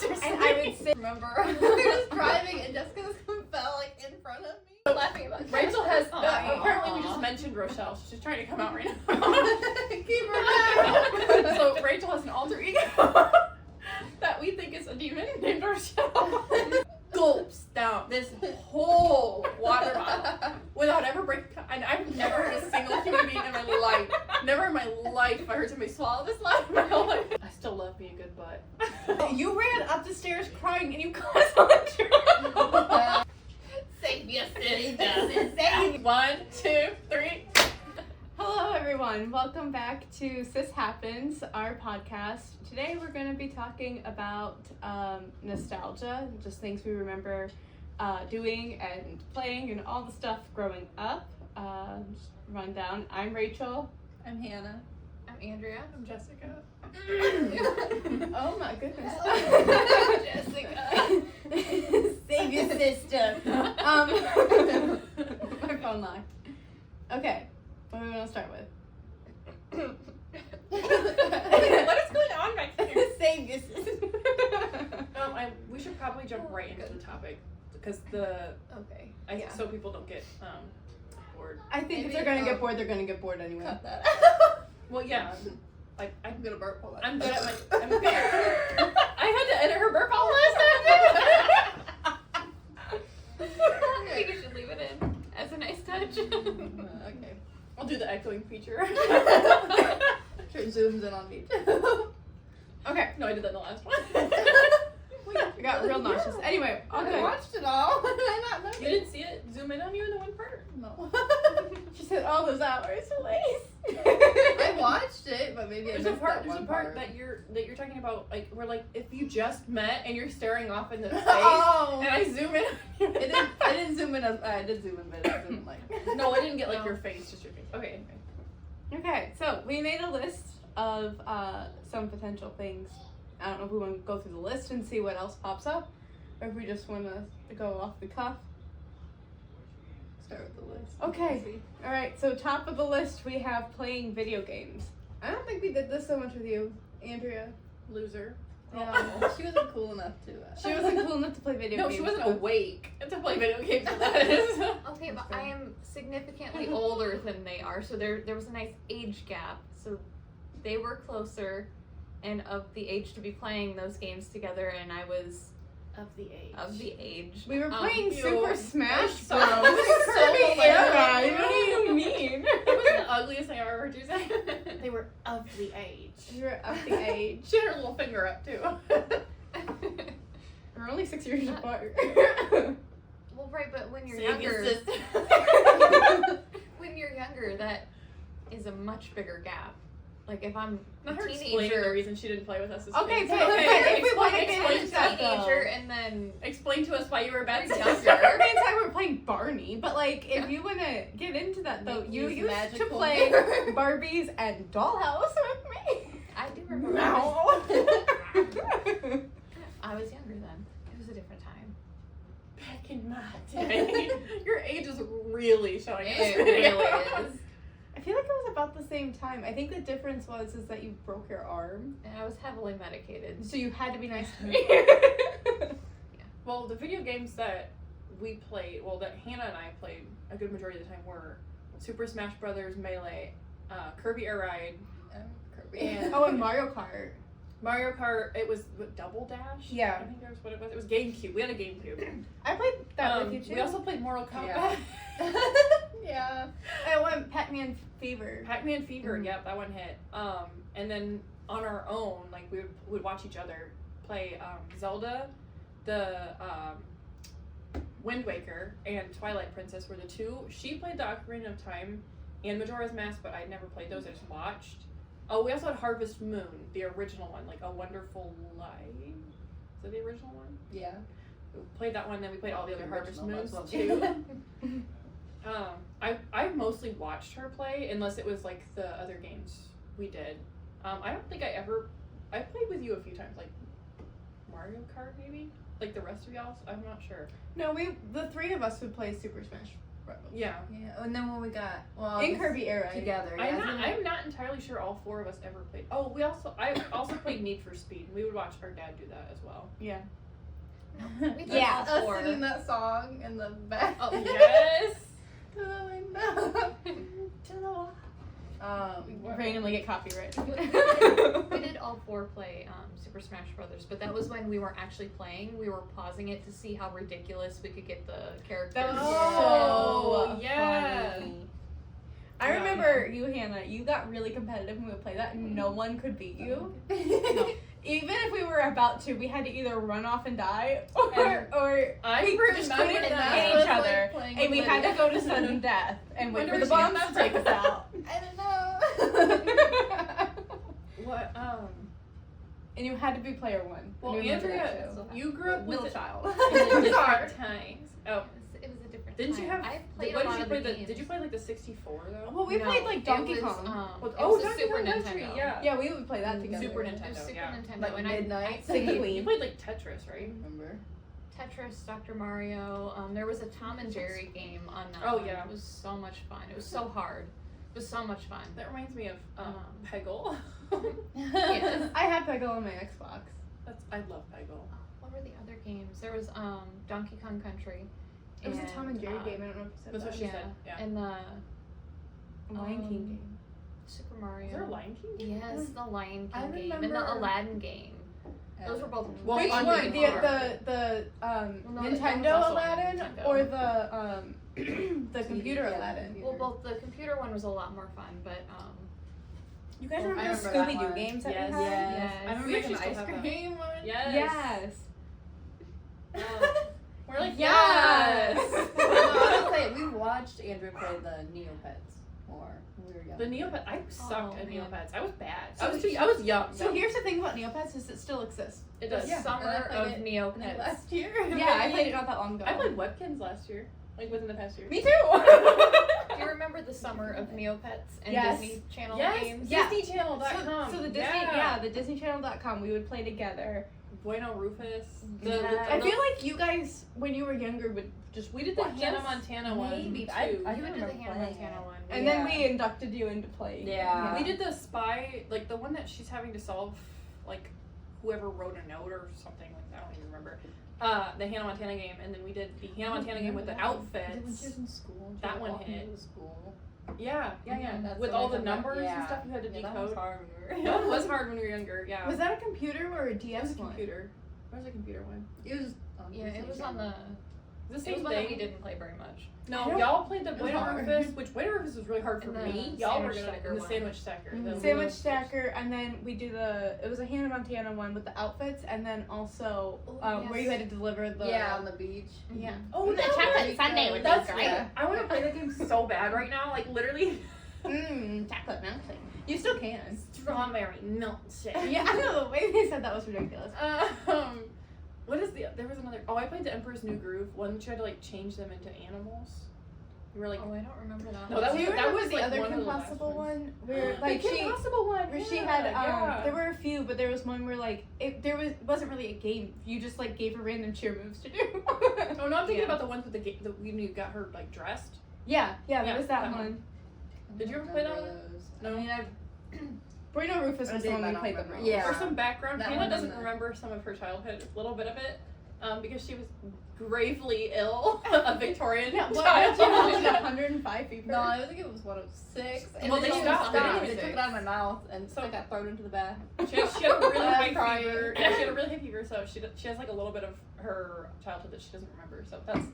sisters. And I would sit. Remember, we were just driving and Jessica fell like in front of me. We're laughing about Rachel has, Aw. apparently we just mentioned Rochelle. She's trying to come out right now. Keep her down. So Rachel has an alter ego that we think is a demon named Rochelle. Gulps down this whole water bottle without ever breaking. And I've never heard a single human being in my life. Never in my life have I heard somebody swallow this loud in my whole life. I still love me a good butt. You ran up the stairs crying and you caught us on the truck. Save your sister. Save. 1, 2, 3. Hello, everyone. Welcome back to Sis Happens, our podcast. Today we're going to be talking about nostalgia, just things we remember doing and playing and all the stuff growing up. Just rundown. I'm Rachel. I'm Hannah. I'm Andrea. I'm Jessica. Oh my goodness. Jessica. Save your sister. My phone locked. Okay, what do we want to start with? What is going on back here? Save your sister. We should probably jump right into the topic because Okay. so people don't get bored. I think if Maybe, they're gonna get bored, they're gonna get bored anyway. Cut that out. Well, yeah. Like I'm gonna burp. Hold on. I'm good at my. I'm good. I had to edit her burp all last time. I think you should leave it in as a nice touch. Okay. I'll do the echoing feature. Sure, it zooms in on me. Okay. No, I did that in the last one. I got real nauseous. Anyway, I okay. watched it all. Did I not know? You didn't see it? Zoom in on you in the one part. No. She said all those hours waste. I watched it, but maybe I There's a missed part. that There's a one part that you're talking about, like where like if you just met and you're staring off into space, Oh. and I zoom in. I didn't zoom in as I did zoom in, but it didn't like. No, I didn't get like No. your face, just your face. Okay. Okay, so we made a list of some potential things. I don't know if we want to go through the list and see what else pops up, or if we just want to go off the cuff. Start with the list. Okay. All right, so top of the list we have playing video games. I don't think we did this so much with you, Andrea. Loser. Yeah, she wasn't cool enough to. She wasn't cool enough to play video No, games. she wasn't so- awake to play video games. That is. Okay, but I am significantly older than they are, so there was a nice age gap. So they were closer and of the age to be playing those games together, and I was Of the age. of the age. We were playing Ew. Super Smash So- Bros. so Kirby era. hilarious. What do you mean? That was the ugliest thing I ever heard you say. They were of the age. We were of the age. She had her little finger up too. We're only 6 years apart. Well, right, but when you're Save your younger, sister. when you're younger, that is a much bigger gap. Like if I'm a Not her explaining the teenager, reason she didn't play with us. Is Okay, fake. but if we want to get explain, into to that, us. teenager, and then Explain to us why you were a bad You're sister. younger. Every time we're playing Barney, but like if you want to get into that though, Make you these used to magical play mirrors. Barbies and Dollhouse with me. I do remember. No. I was younger then. It was a different time. Back in my day. Your age is really showing in this It video. really is. I feel like it was about the same time. I think the difference was that you broke your arm, And I was heavily medicated. so you had to be nice to me. Well, the video games that we played, well, that Hannah and I played a good majority of the time were Super Smash Brothers, Melee, Kirby Air Ride, Kirby. and Oh, and Mario Kart. Mario Kart. It was what, Double Dash. Yeah. I think that was what it was. It was GameCube. We had a GameCube. I played that with you too. We also played Mortal Kombat. Yeah. Yeah. I went Pac-Man Fever. Pac-Man Fever, Mhm. yep, that one hit. And then on our own, like we would watch each other play Zelda, the Wind Waker, and Twilight Princess were the two. She played the Ocarina of Time and Majora's Mask, but I never played those. I just watched. Oh, we also had Harvest Moon, the original one, like A Wonderful Life. Is that the original one? Yeah. We played that one, then we played all the other Harvest Original, Moons that's too. what- I mostly watched her play, unless it was like the other games we did. I don't think I played with you a few times, like Mario Kart maybe? Like the rest of y'all? I'm not sure. No, the three of us would play Super Smash Yeah. Yeah, and then when we got In Kirby era. together, I'm not entirely sure all 4 of us ever played. Oh, I also played Need for Speed. We would watch our dad do that as well. Yeah. We did Yeah, all us 4. singing that song in the back. Oh yes. To the window. To the wall. Randomly get copyright. We did all 4 play Super Smash Brothers, but that was when we weren't actually playing. We were pausing it to see how ridiculous we could get the characters. That was Oh, so yeah. funny. I remember you, Hannah. You got really competitive when we would play that, and no one could beat you. No. Even if we were about to, we had to either run off and die, or I we just couldn't hit each other, and we had to go to sudden death and wait for the bombs to take us out. I don't know. What? And you had to be player 1. Well, You remember Andrea, that too. you grew up with Middle it child. in different times. Oh, It was a different didn't time. you have? I played What a lot did you of play? the games. Did you play like the 64 though? Well, we played like Donkey it was, Kong. it Oh, was a Donkey Super Kong Country, Nintendo. yeah. Yeah, we would play that together. Super It was Nintendo, Super yeah. Nintendo. Like and midnight. Sing You Queen. played like Tetris, right? Remember? Tetris, Dr. Mario. There was a Tom and Jerry game on that. Oh, one. yeah. It was so much fun. It was so hard. It was so much fun. That reminds me of Peggle. Yes. I had Peggle on my Xbox. I love Peggle. What were the other games? There was Donkey Kong Country. It was a Tom and Jerry game. I don't know if you said That's that. what she said. Yeah. And the Lion King game. Super Mario. Is there a Lion King? Yes, the Lion I King game and the remember- Aladdin game. Those were both. Well, Which on one? the The no, that was Nintendo also on Aladdin Nintendo. or the computer Yeah. Aladdin? Well, both the computer one was a lot more fun, but You guys I remember the remember that Scooby Doo one. games that Yes. we had? Yes. I remember We making actually ice still have cream one. Yes. Yes. We're like, Yes. No, I would say we watched Andrew play the Neopets more when we were young. The Neopets. I sucked at man. Neopets. I was bad. So I was young. So here's the thing about Neopets is it still exists. It the does. Yeah. summer And I of played Neopets. last year. Yeah, I played it not that long ago. I played Webkins last year. Like within the past year. Me too. Do you remember the summer of Neopets and Yes. Disney Channel Yes. games? Yeah. DisneyChannel.com. So the Disney, the DisneyChannel.com, we would play together. Bueno Rufus. Yeah. I feel like you guys, when you were younger, would just we did the watch Hannah us. Montana one Maybe. too. I You do would do the remember Hannah playing Montana it. one. And then we inducted you into playing. Yeah. We did the spy, like the one that she's having to solve, like whoever wrote a note or something like that. I don't even remember. The Hannah Montana game, and then we did the Hannah Montana game with the When she outfits. was in school. That she one walked hit. into school. Yeah. That's With when all I the come back- numbers and yeah. stuff you had to Yeah, that was decode. hard when we were That young. was hard when we were younger. Yeah. Was that a computer or a It DS was a one? computer. What was a computer one? It was. Yeah, it was on the. The It same was one that we thing. didn't play very much. I No, don't- y'all played the was Bueno hard. Rufus, which Bueno Rufus was really hard for And the me. Y'all were sandwich good at stacker the one. sandwich stacker. the Sandwich little- stacker, and then we do it was a Hannah Montana one with the outfits, and then also Oh, where you yes. had to deliver the. Yeah, on the beach. Yeah. Oh, The that chocolate one? sundae would be That's great. great. I want to play that game so bad right now. Like literally, Chocolate milkshake. You still can. strawberry milkshake. Yeah, I know the way they said that was ridiculous. What is there was another. Oh, I played the Emperor's New Groove. One that you had to like change them into animals. You were like, Oh, I don't remember that. No, one. that Do you was- remember the like, other one of the Kim last Possible ones. one where like the she Kim Possible one. where she yeah, had yeah. there were a few, but there was one where like it wasn't really a game. You just like gave her random cheer moves to do. Oh no, I'm thinking Yeah. about the ones with the game. When you got her like dressed. yeah, there Yeah, was that that one. one. Did you ever play that one? I No. mean, I Bueno Rufus I was did, the one but I we don't played the remember. most. Yeah. For some background, That Hannah one doesn't doesn't- remember some of her childhood, a little bit of it, because she was gravely ill, a Victorian Yeah, what child. did you 105 fever? no, I think it was 106. And Well, then they it stopped stopped. at They took 106. it out of my mouth, and so So- I got thrown into the bath. She had a really high Crying. fever. Yeah, she had a really high fever, so she has like a little bit of her childhood that she doesn't remember. So that's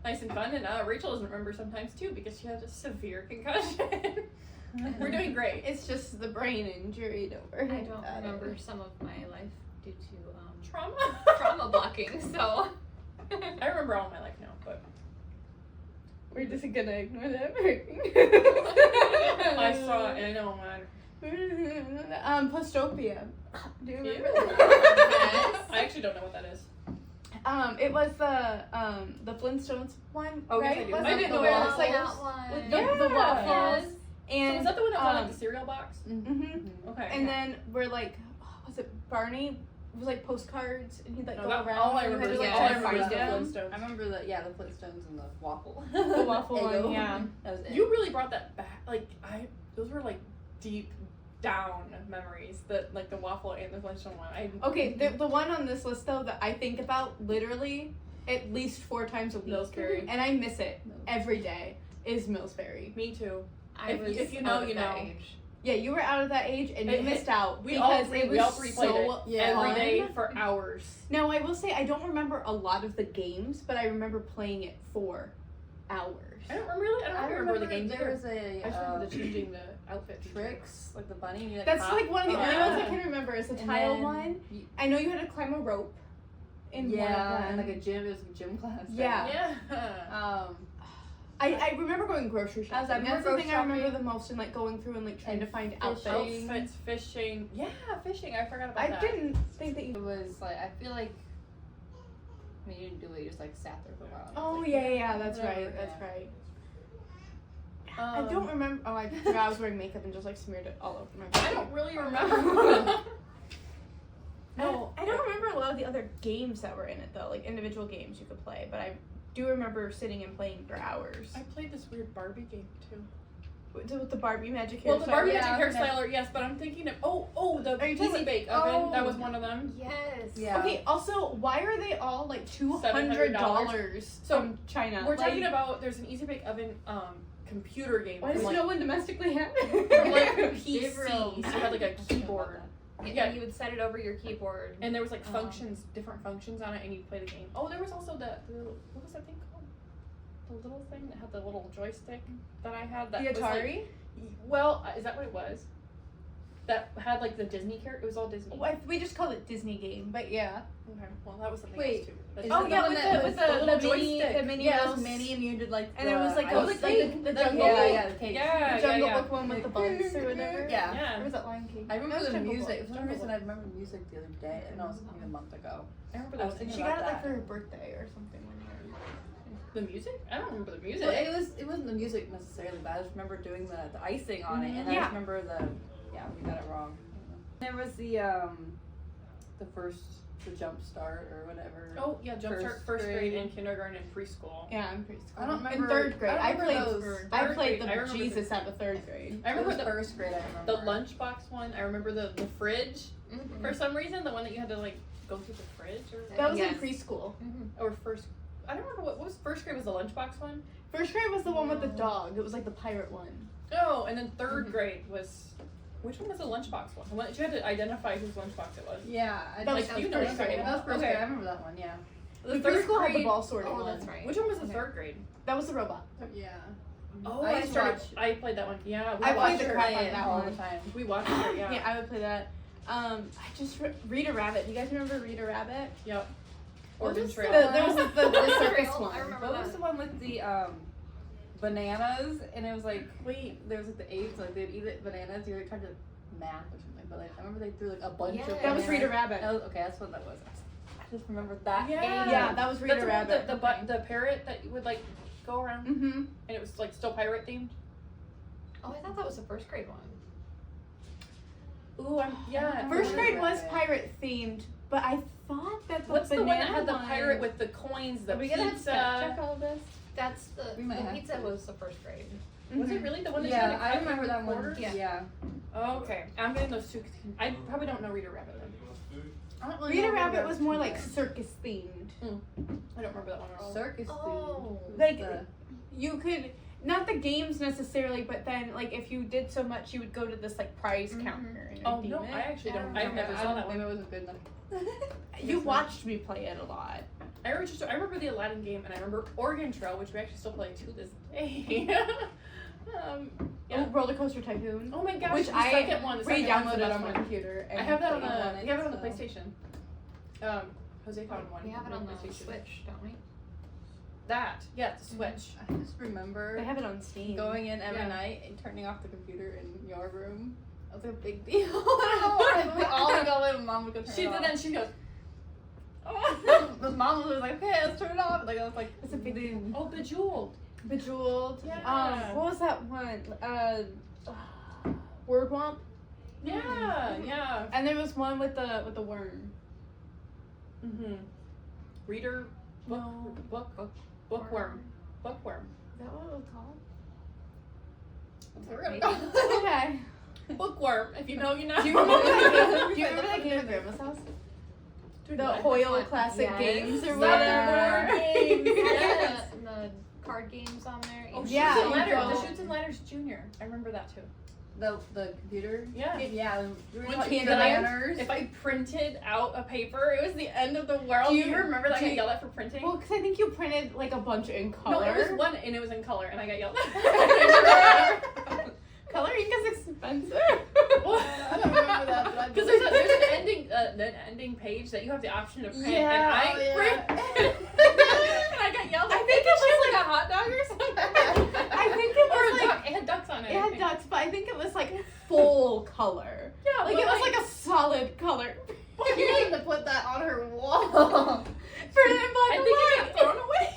nice and fun. And Rachel doesn't remember sometimes too because she had a severe concussion. We're doing great. It's just the brain injury. Don't worry. I don't about it. remember some of my life due to Trauma. trauma blocking. So. I remember all my life now, but We're just gonna ignore that. I saw it and I know man. Postopia. Do you remember Yeah. that? I actually don't know what that is. It was the Flintstones one, Oh, yes, right? I do. Wasn't I it didn't the know where that. it's like that one. with Yeah. the waterfalls Yes. So and was that the one that was on like um, the cereal box? mhm. Okay. And then we're like, was it Barney it was like postcards, and he'd like No, go that- around. all I and you had remember to, is- like, all try I to remember find is the them. Flintstones. I remember the Flintstones and the waffle. The waffle Eggo. one, yeah. That was it. You really brought that back. Like those were like deep down memories. Like the waffle and the Flintstone one. Okay, the one on this list though that I think about literally at least 4 times a week, Millsbury. and I miss it every day, is Millsbury. Me too. I If- was if you know, out of you that know. age. Yeah, you were out of that age and you It- missed out We all because three, it we was all three played so it Yeah. every fun. day for hours. Now I will say I don't remember a lot of the games, but I remember playing it for hours. I don't remember the games. There was a I just remember the changing the outfit feature. tricks, like the bunny. And you, like, That's hop. like one of the only Yeah. ones I can remember is the And tile then one. you- I know you had to climb a rope in one of yeah, them. and like a gym. It was a gym class. right? Yeah. Yeah. I remember going grocery I shopping. remember That's the thing I grocery remember the most, and like going through and like trying to find outfits. Outfits, fishing. Yeah, fishing. I forgot about I that. didn't think that It you. was like I feel like. I mean, you didn't do it. You just like sat there for a while. Oh Like, yeah, that's whatever, right. That's yeah. right. I don't remember. Oh, I forgot I was wearing makeup and just like smeared it all over my body. I don't really remember. No, I don't remember a lot of the other games that were in it though, like individual games you could play. But I do remember sitting and playing for hours. I played this weird Barbie game too. With the Barbie Magic Well, the hairstyle. Barbie Yeah, Magic yeah. Hairstyler, yes, but I'm thinking of the Are you talking Easy about- Bake Oven. Oh. That was one of them. Yes. Yeah. Okay. Also, why are they all like $200 So, from China? We're Like, talking about there's an Easy Bake Oven computer game. Why does from, no one domestically have from, it? like PC. Gabriel. So you had like a keyboard. And Yeah. you would set it over your keyboard. And there was like Uh-huh. functions, different functions on it, and you play the game. Oh, there was also the what was that thing called? The little thing that had the little joystick that I had. That The was, like- Atari? well, is that what it was? That had like the Disney character. It was all Disney. We just called it Disney game, but yeah. Okay. Well, that was something Wait, else too. Is Oh it yeah, one with that the was little mini, joystick? the Minnie Yeah, it Mouse, was mini, and you did like. and it was like I the cake. the Yeah, jungle, yeah, the cake. Yeah, the Jungle yeah. Book one with the bugs or whatever. Yeah. Yeah. Or was that Lion King? I remember That was the Jungle music. Book. For some reason, I remember music the other day, and that was like a month ago. I remember I that was was thinking She about got it like that. for her birthday or something one year. the music. I don't remember the music. So it wasn't the music necessarily, but I just remember doing the icing on it, and I Yeah. just remember we got it wrong. There was the first jump start or whatever. Oh yeah, Jump Start, First first grade grade. and kindergarten and preschool. Yeah, I'm pretty school. I don't In remember. third grade, I remember played. those. I Third played grade, I the remember Jesus out of third grade. I remember It was the first grade. I remember lunchbox one. I remember the fridge Mhm. for some reason. The one that you had to like go through the fridge or That was Yes. in preschool. Mhm. or first. I don't remember what was first grade was the lunchbox one. First grade was the one with the dog. It was like the pirate one. Oh, and then third Mhm. grade was. Which one was the lunchbox one? The one that you had to identify whose lunchbox it was. Yeah, I That was like, Like, you know first what I'm talking grade. that was about. first Okay. grade. I remember that one. Yeah. The third preschool had the grade- ball sorting Oh, one. that's right. Which one was the Okay. third grade? That was the robot. Yeah. Oh, I used to watch- I played that one. Yeah, we I watched played the it. crap Play out of it that all one. the time. We watched it. Yeah. Yeah, I would play that. I just Rita Rabbit. Do you guys remember Rita Rabbit? Yep. What Oregon was Trail. There was the circus Trail, one. I remember What was that. the one with the bananas? And it was like, wait, there was like the apes, like they'd eat it bananas. You were trying to math or something, but like I remember they threw like a bunch of. Yes. That was bananas. Rita Rabbit. That was, okay, that's what that was. I just remember that. Yeah. game. Yeah, that was Rita That's the one Rabbit. with the parrot that would like go around Mm-hmm. and it was like still pirate themed. Oh, I thought that was the first grade one. Ooh, yeah. First Rita grade was Rabbit. pirate themed, but I thought that the What's the one that banana had the one- pirate with the coins, the Are we gonna have to fact pizza? check all of this? That's the We might have pizza to. was the first grade. Was it Mhm. really the one that Yeah, you had to I cut remember into that one. quarters? Yeah. Okay, I'm getting those two. I probably don't know Rita Rabbit then. I don't really Rita know Rabbit Rita was more too like much. circus themed. I don't remember that one at all. Circus Oh. theme. Like The- you could not the games necessarily, but then like if you did so much, you would go to this like prize Mhm. counter and Oh redeem no, it. I actually don't. I I've never I saw don't that think one. it wasn't good enough. You watched me play it a lot. I remember the Aladdin game, and I remember Oregon Trail, which we actually still play to this day. Yeah. Oh, Roller Coaster Tycoon, Oh my gosh, which the I second one. The second one's the re-downloaded best on my one. computer. And I have that on played the. it. We have it on the so. PlayStation. Jose found one. We have it on the PlayStation. Switch, don't we? That, yeah, the Switch. I just remember They have it on Steam. going in every Yeah. night and turning off the computer in your room. That was a big deal. We all would go in and mom would go turn She it did off. that, and she goes, The mom was like, okay, let's turn it off. Like I was like, It's a big deal. "Oh, Bejeweled." Bejeweled. Yeah. What was that one? Word Womp. Yeah, yeah. And there was one with the worm. Reader. Bookworm. Bookworm. Is that what it was called? That's what we're Maybe. gonna go. Okay. Bookworm. If you know, you know. Do you remember that game at Grandma's house? Dude, The what? Hoyle Classic Yes. Games or Yeah. whatever. Board games. Yes. And the card games on there. Oh, Yeah, Shoots and you Ladders. go- The Shoots and Ladders Junior. I remember that too. The computer? Yeah. Yeah. We were When talking Candy Land, banners. If I printed out a paper, it was the end of the world. Do Do you- you remember that I do got you- yelled at for printing? Well, because I think you printed like a bunch in color. No, it was one and it was in color and I got yelled at. Color ink is expensive. I don't remember that, but I Because there's an ending page that you have the option to print, Yeah, and I oh, yeah. printed, and I got yelled at. I think it was like a hot dog or something. I think it or was a like duck. It had ducks on it. it I had think. ducks, but I think it was like full color. Yeah, Like but it was like a solid color. You need to put that on her wall. For in black I and think white. it got thrown away.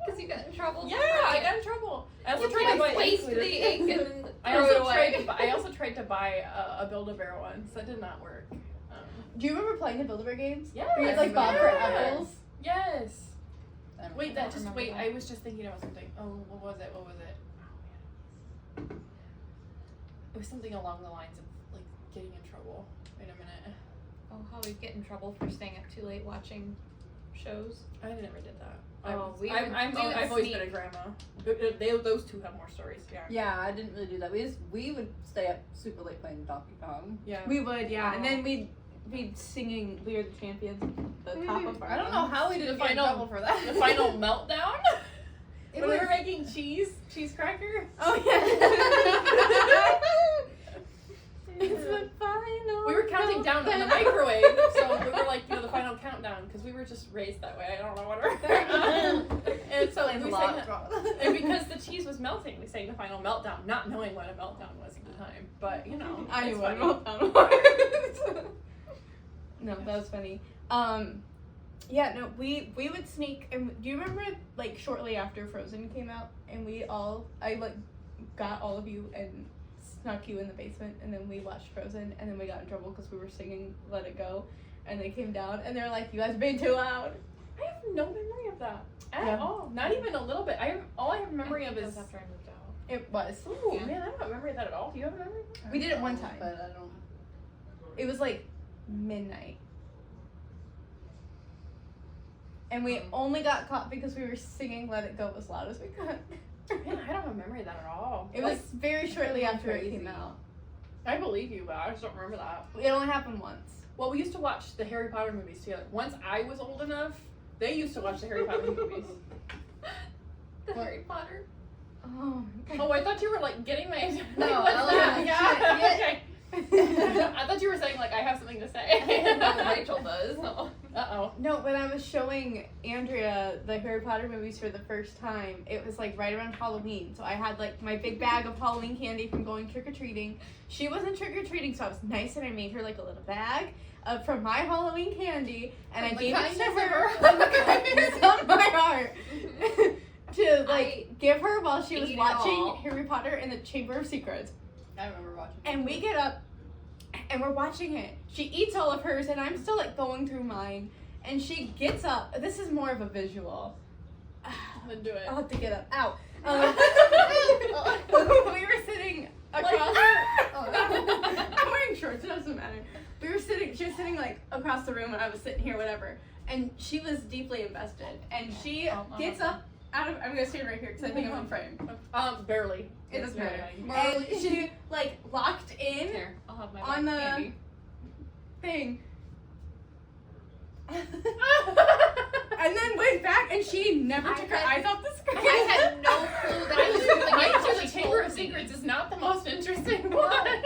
Because you got in trouble. Yeah, I got in trouble. I also You tried to buy. waste the ink and then I throw it away. also tried to buy a Build-A-Bear once. That did not work. Do you remember playing the Build-A-Bear games? Yes. Where you had like Bob for apples? Yes. I don't Wait, remember. that just remember wait. that. I was just thinking about something. Oh, what was it? It was something along the lines of like getting in trouble. Wait a minute. Oh, how we get in trouble for staying up too late watching shows. I never did that. Oh, we would- I've we would always been a sneak. grandma. Those two have more stories. Yeah. Yeah, I didn't really do that. We would stay up super late playing Donkey Kong. Yeah. We would, yeah. And then we'd be singing "We Are the Champions" at the top of our I don't know how we The didn't get in final- trouble for that. The final meltdown. It When we was- were making cheese cracker. Oh yeah. It's the final. We were counting down on the microwave, so we were like, the final countdown, because we were just raised that way. I don't know what we're. And so Explains we a sang lot. that, and because the cheese was melting, we sang the final meltdown, not knowing what a meltdown was at the time. But I it's knew what funny. meltdown was. No, that was funny. Yeah, no, we would sneak. And do you remember like shortly after Frozen came out, and I like got all of you and snuck you in the basement, and then we watched Frozen, and then we got in trouble because we were singing "Let It Go," and they came down and they're like, "You guys are being too loud." I have no memory of that at Yeah. all. Not even a little bit. All I have memory of That is. was after I moved out. It was. Ooh, Yeah. man, I don't have memory of that at all. Do you have memory? We did it one time. But I don't. It was like midnight. And we only got caught because we were singing "Let It Go" as loud as we could. Man, I don't have memory of that at all. It was very shortly that's after it crazy. came out. I believe you, but I just don't remember that. It only happened once. Well, we used to watch the Harry Potter movies together. Once I was old enough, they used to watch the Harry Potter movies. The Harry Potter. Oh. Oh, I thought you were like getting my. No, like, what's I that? like- Yeah. yeah. Okay. I thought you were saying like I have something to say. Rachel does. No. Uh-oh. No, when I was showing Andrea the Harry Potter movies for the first time, it was like right around Halloween. So I had like my big bag of Halloween candy from going trick-or-treating. She wasn't trick-or-treating, so I was nice and I made her like a little bag from my Halloween candy, and I From the gave it to kindness of her her from the kindness of my heart to like give her while she was ate it watching all. Harry Potter and the Chamber of Secrets. I remember watching. And we get up and we're watching it. She eats all of hers and I'm still like going through mine. And she gets up. This is more of a visual. Then do it. I'll have to get up. Ow. We were sitting across. I'm wearing shorts. It doesn't matter. She was sitting like across the room and I was sitting here, whatever. And she was deeply invested. And she gets up out of. I'm gonna stand right here because I think I'm in frame. Barely. It doesn't matter. Barely. And she like locked in Here, I'll have my on the candy. thing. And then went back and she never I took her had- eyes off the screen. I had no clue that it was something Mine until to the she Chamber told of me. Secrets is not the most interesting one.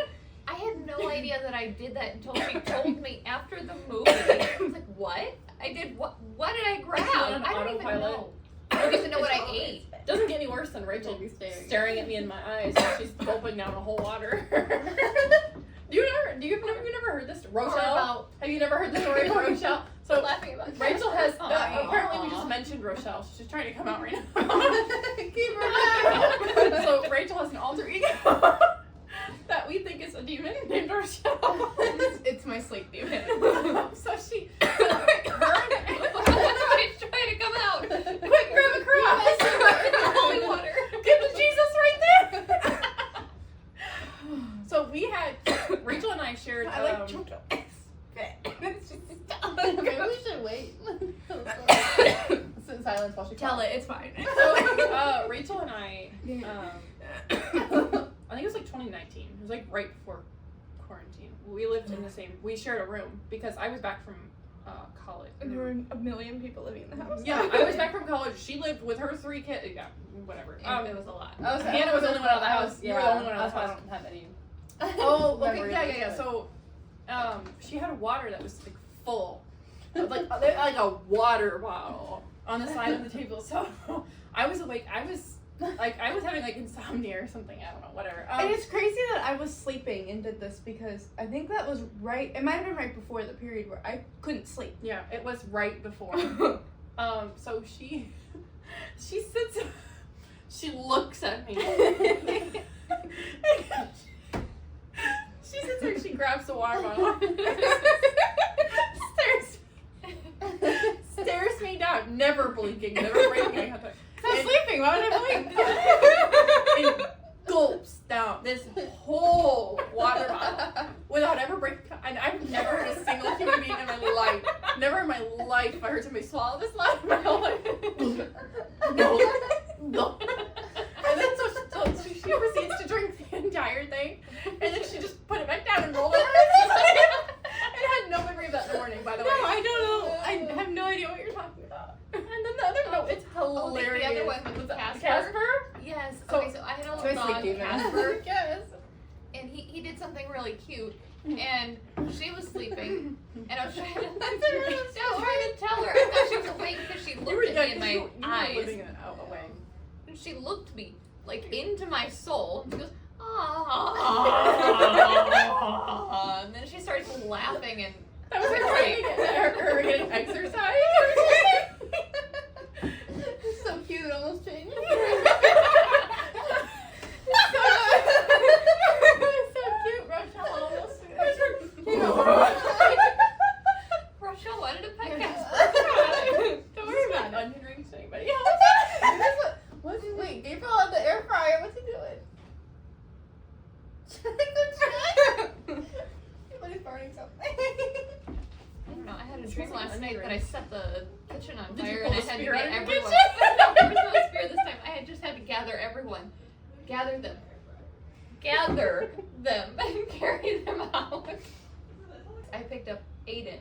I had no idea that I did that until she told me after the movie. I was like, what? I did what? What did I grab? on I don't even autopilot. know. I don't even know what I ate. Doesn't get any worse than Rachel Be staring. staring at me in my eyes while she's gulping down a whole water. Have you never heard this? Rochelle? about- Have you never heard the story of Rochelle? So Laughing about Rachel has Aw. apparently we just mentioned Rochelle. She's trying to come out right now. Keep her down. So Rachel has an alter ego that we think is a demon named Rochelle. It's my sleep demon. So wait. Sit in silence while she Tell calls. it, it's fine. So, Rachel and I, I think it was like 2019. It was like right before quarantine. We lived in the same, we shared a room because I was back from college. And there were a million people living in the house. Yeah, I was back from college. She lived with her 3 kids. Yeah, whatever. It was a lot. Hannah was the only one out of the house. You were the only one out of the I house. don't have any. Oh, okay, memories yeah. of it. So, she had water that was like full, like a water bottle on the side of the table. So, I was awake. I was having like insomnia or something. I don't know, whatever. And it's crazy that I was sleeping and did this because I think that was right. It might have been right before the period where I couldn't sleep. Yeah, it was right before. So she sits, she looks at me. She sits there and she grabs the water bottle. Stares me down, never blinking, never breaking. I was sleeping. Why would I blink? And gulps down this whole water bottle without ever breaking. And I've never heard a single human being in my life. Never in my life have I heard somebody swallow this loud. No. And then so she proceeds to drink the entire thing, and then she just put it back down and rolled it. I had no memory of that in the morning, by the way. No, I don't know. I have no idea what you're talking about. And then the other, no, it's hilarious. The other one was Casper? Yes. So- Okay, so I had a So little I dog, sleep, Casper, Yes. and he did something really cute, and she was sleeping, and I was trying to tell her. I thought she was awake because she looked at me in my you were eyes. living in away. And she looked me like into my soul. She goes, and then she starts laughing, and That was her getting exercise. It's so cute, it almost changed. So cute, Rochelle almost. Rochelle wanted to pet Casper. Don't worry about it. Onion rings to anybody else. Wait, Gabriel had the air fryer. What's he doing? Somebody's burning something. I don't know. I had a dream last night that I set the kitchen on Did you fire, pull and I a had to spear get out of the everyone. kitchen? No, there was no spear this time. I had just had to gather everyone, gather them, and carry them out. I picked up Aiden,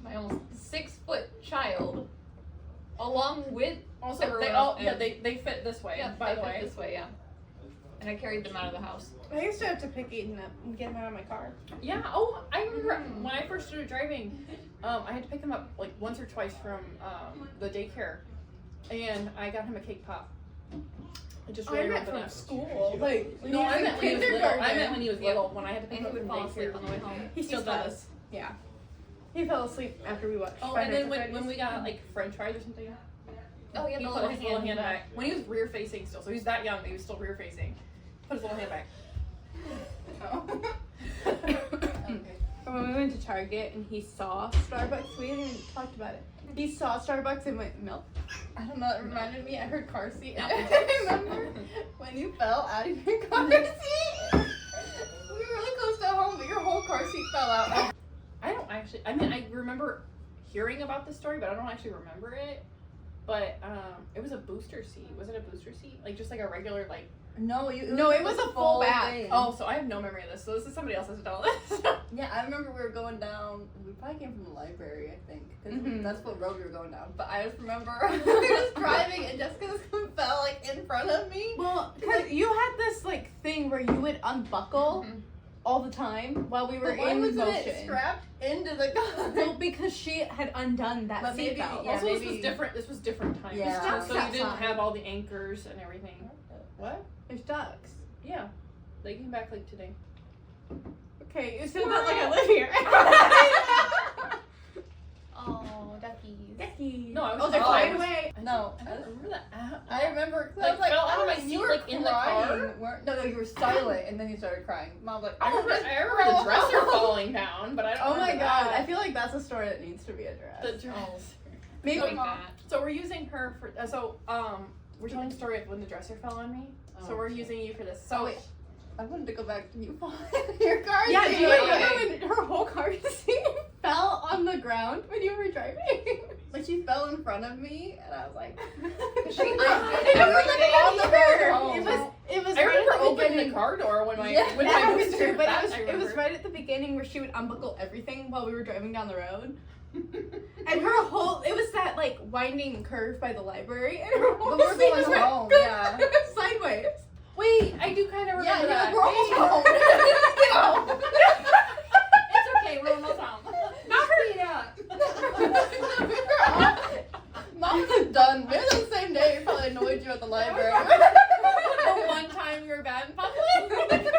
my almost 6-foot child, along with Also, everyone they all, else. yeah, they fit this way, Yeah, by they the fit way. this way, yeah. And I carried them out of the house. I used to have to pick Aiden up and get him out of my car. Yeah, oh, I remember when I first started driving, I had to pick him up like once or twice from the daycare, and I got him a cake pop. I just I really meant remember from that. school. Like, when No, he was I in meant when he was little. kindergarten. I meant when he was little, when I had to pick And him he up would from fall asleep daycare. on the way home. He still does. Yeah. He fell asleep after we watched. Oh, Five and then Nights at when we Freddy's. got like French fries or something, Oh, yeah, he the put little his little hand hand back. back. When he was rear facing still, so he was that young, but he was still rear facing. Put his little hand back. Okay. And when we went to Target and he saw Starbucks, we hadn't even talked about it. He saw Starbucks and went, milk. I don't know, it reminded me, I heard car seat. And I remember when you fell out of your car seat. We were really close to home, but your whole car seat fell out. I don't actually. I mean, I remember hearing about this story, but I don't actually remember it. But it was a booster seat. Was it a booster seat? Like just like a regular like. No, it was a full back. thing. Oh, so I have no memory of this. So this is somebody else's tell this. Yeah, I remember we were going down. We probably came from the library, I think, because Mhm. that's what road we were going down. But I just remember we were just driving, and Jessica just fell like in front of me. Well, because you had this like thing where you would unbuckle Mhm. all the time while we were But why in wasn't it motion. strapped into the car? Well, because she had undone that But maybe- seatbelt. yeah, also, this maybe- was different. This was different times. Yeah. There's So ducks you didn't outside. have all the anchors and everything. What? There's ducks. Yeah, they came back like today. Okay, you said that like I live here. Oh, duckies. Ducky. No, I was Oh, they're flying flying away. No, I don't remember that. I remember. 'Cause I Like, was like, fell out of my you seat, were like, in the crying, car? weren't- No, you were silent, and then you started crying. Mom was like, I remember the dresser falling down, but I don't Oh my remember god, that. I feel like that's a story that needs to be addressed. The dress. Maybe Like Mom. that. So we're using her for we're telling the story of when the dresser fell on me. So Oh, we're shit. using you for this. Oh, So wait. I wanted to go back to you falling in your car. Yeah, seat. do you Okay. remember when her whole car seat fell on the ground when you were driving? but she fell in front of me, and I was like, She undid everything everything. on the road. Oh. It was I right remember at the opening beginning. the car door when my Yeah, when That my was booster. true, but That it I was remember. right at the beginning where she would unbuckle everything while we were driving down the road. And her whole, it was that like winding curve by the library, and her whole But we're seat going just went home, yeah. sideways. Wait, I do kind of remember Yeah, that. we're almost home. Get home. It's okay, we're almost home. Not her. Speed up. Mom was done. Maybe the same day we probably annoyed you at the library. The one time you were bad in public.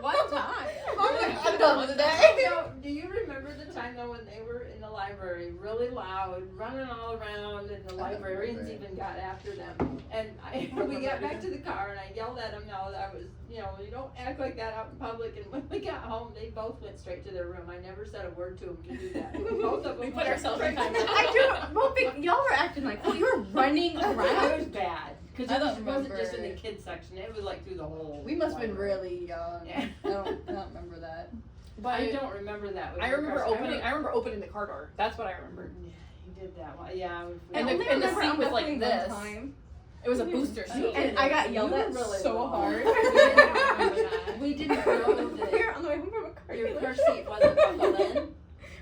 One time. Mom's like, I'm done today. So, do you remember the time though when they were in the library, really loud, running all around, and the librarians even got after them? And we got back to the car, and I yelled at them. No, that was, you don't act like that out in public. And when we got home, they both went straight to their room. I never said a word to them to do that. Both of them. We put ourselves in time. I do. Both y'all were acting like, well, you were running It was around. bad because I it don't wasn't just in the remember. kids section. It was like through the whole. We must have been library. really young. Yeah. I don't remember that. But I don't remember that. with I your remember car. opening the car door. That's what I remember. Yeah, you did that one. Yeah. And I the- only and the remember seat was like unbuckling this. one time. It was a booster I seat. don't And I got You yelled were at really so low. hard. We didn't remember that. We didn't know We that were on the way home from a car your car dealership. seat wasn't buckled in,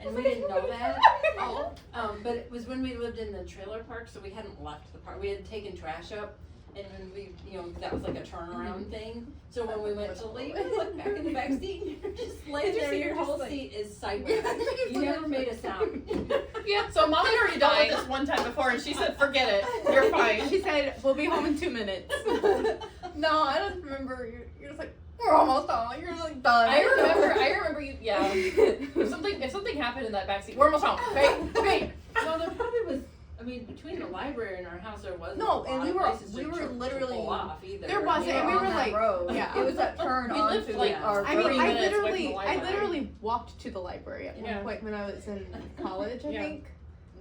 and we didn't know that. Oh. But it was when we lived in the trailer park, so we hadn't left the park. We had taken trash up, and when we, that was like a turnaround thing. So when we went to leave, we looked back in the back seat, and you're just laying there. Your whole seat is sideways. You never made a sound. Yeah. So Mom had already dealt with this one time before, and she said, "Forget it. You're fine." She said, we'll be home in 2 minutes. No, I just remember you're just like, we're almost home. You're like done. I remember you. Yeah. If something happened in that backseat, we're almost home. Okay. No, there probably was. I mean, between the library and our house, there wasn't. No, a and lot we of were- places we to were to literally- pull off either. There wasn't, and we on were that like, road. yeah. It was that turn We lived, onto like, our I mean, 30 I minutes away from the literally library. walked to the library at Yeah. one point when I was in college, I Yeah. think.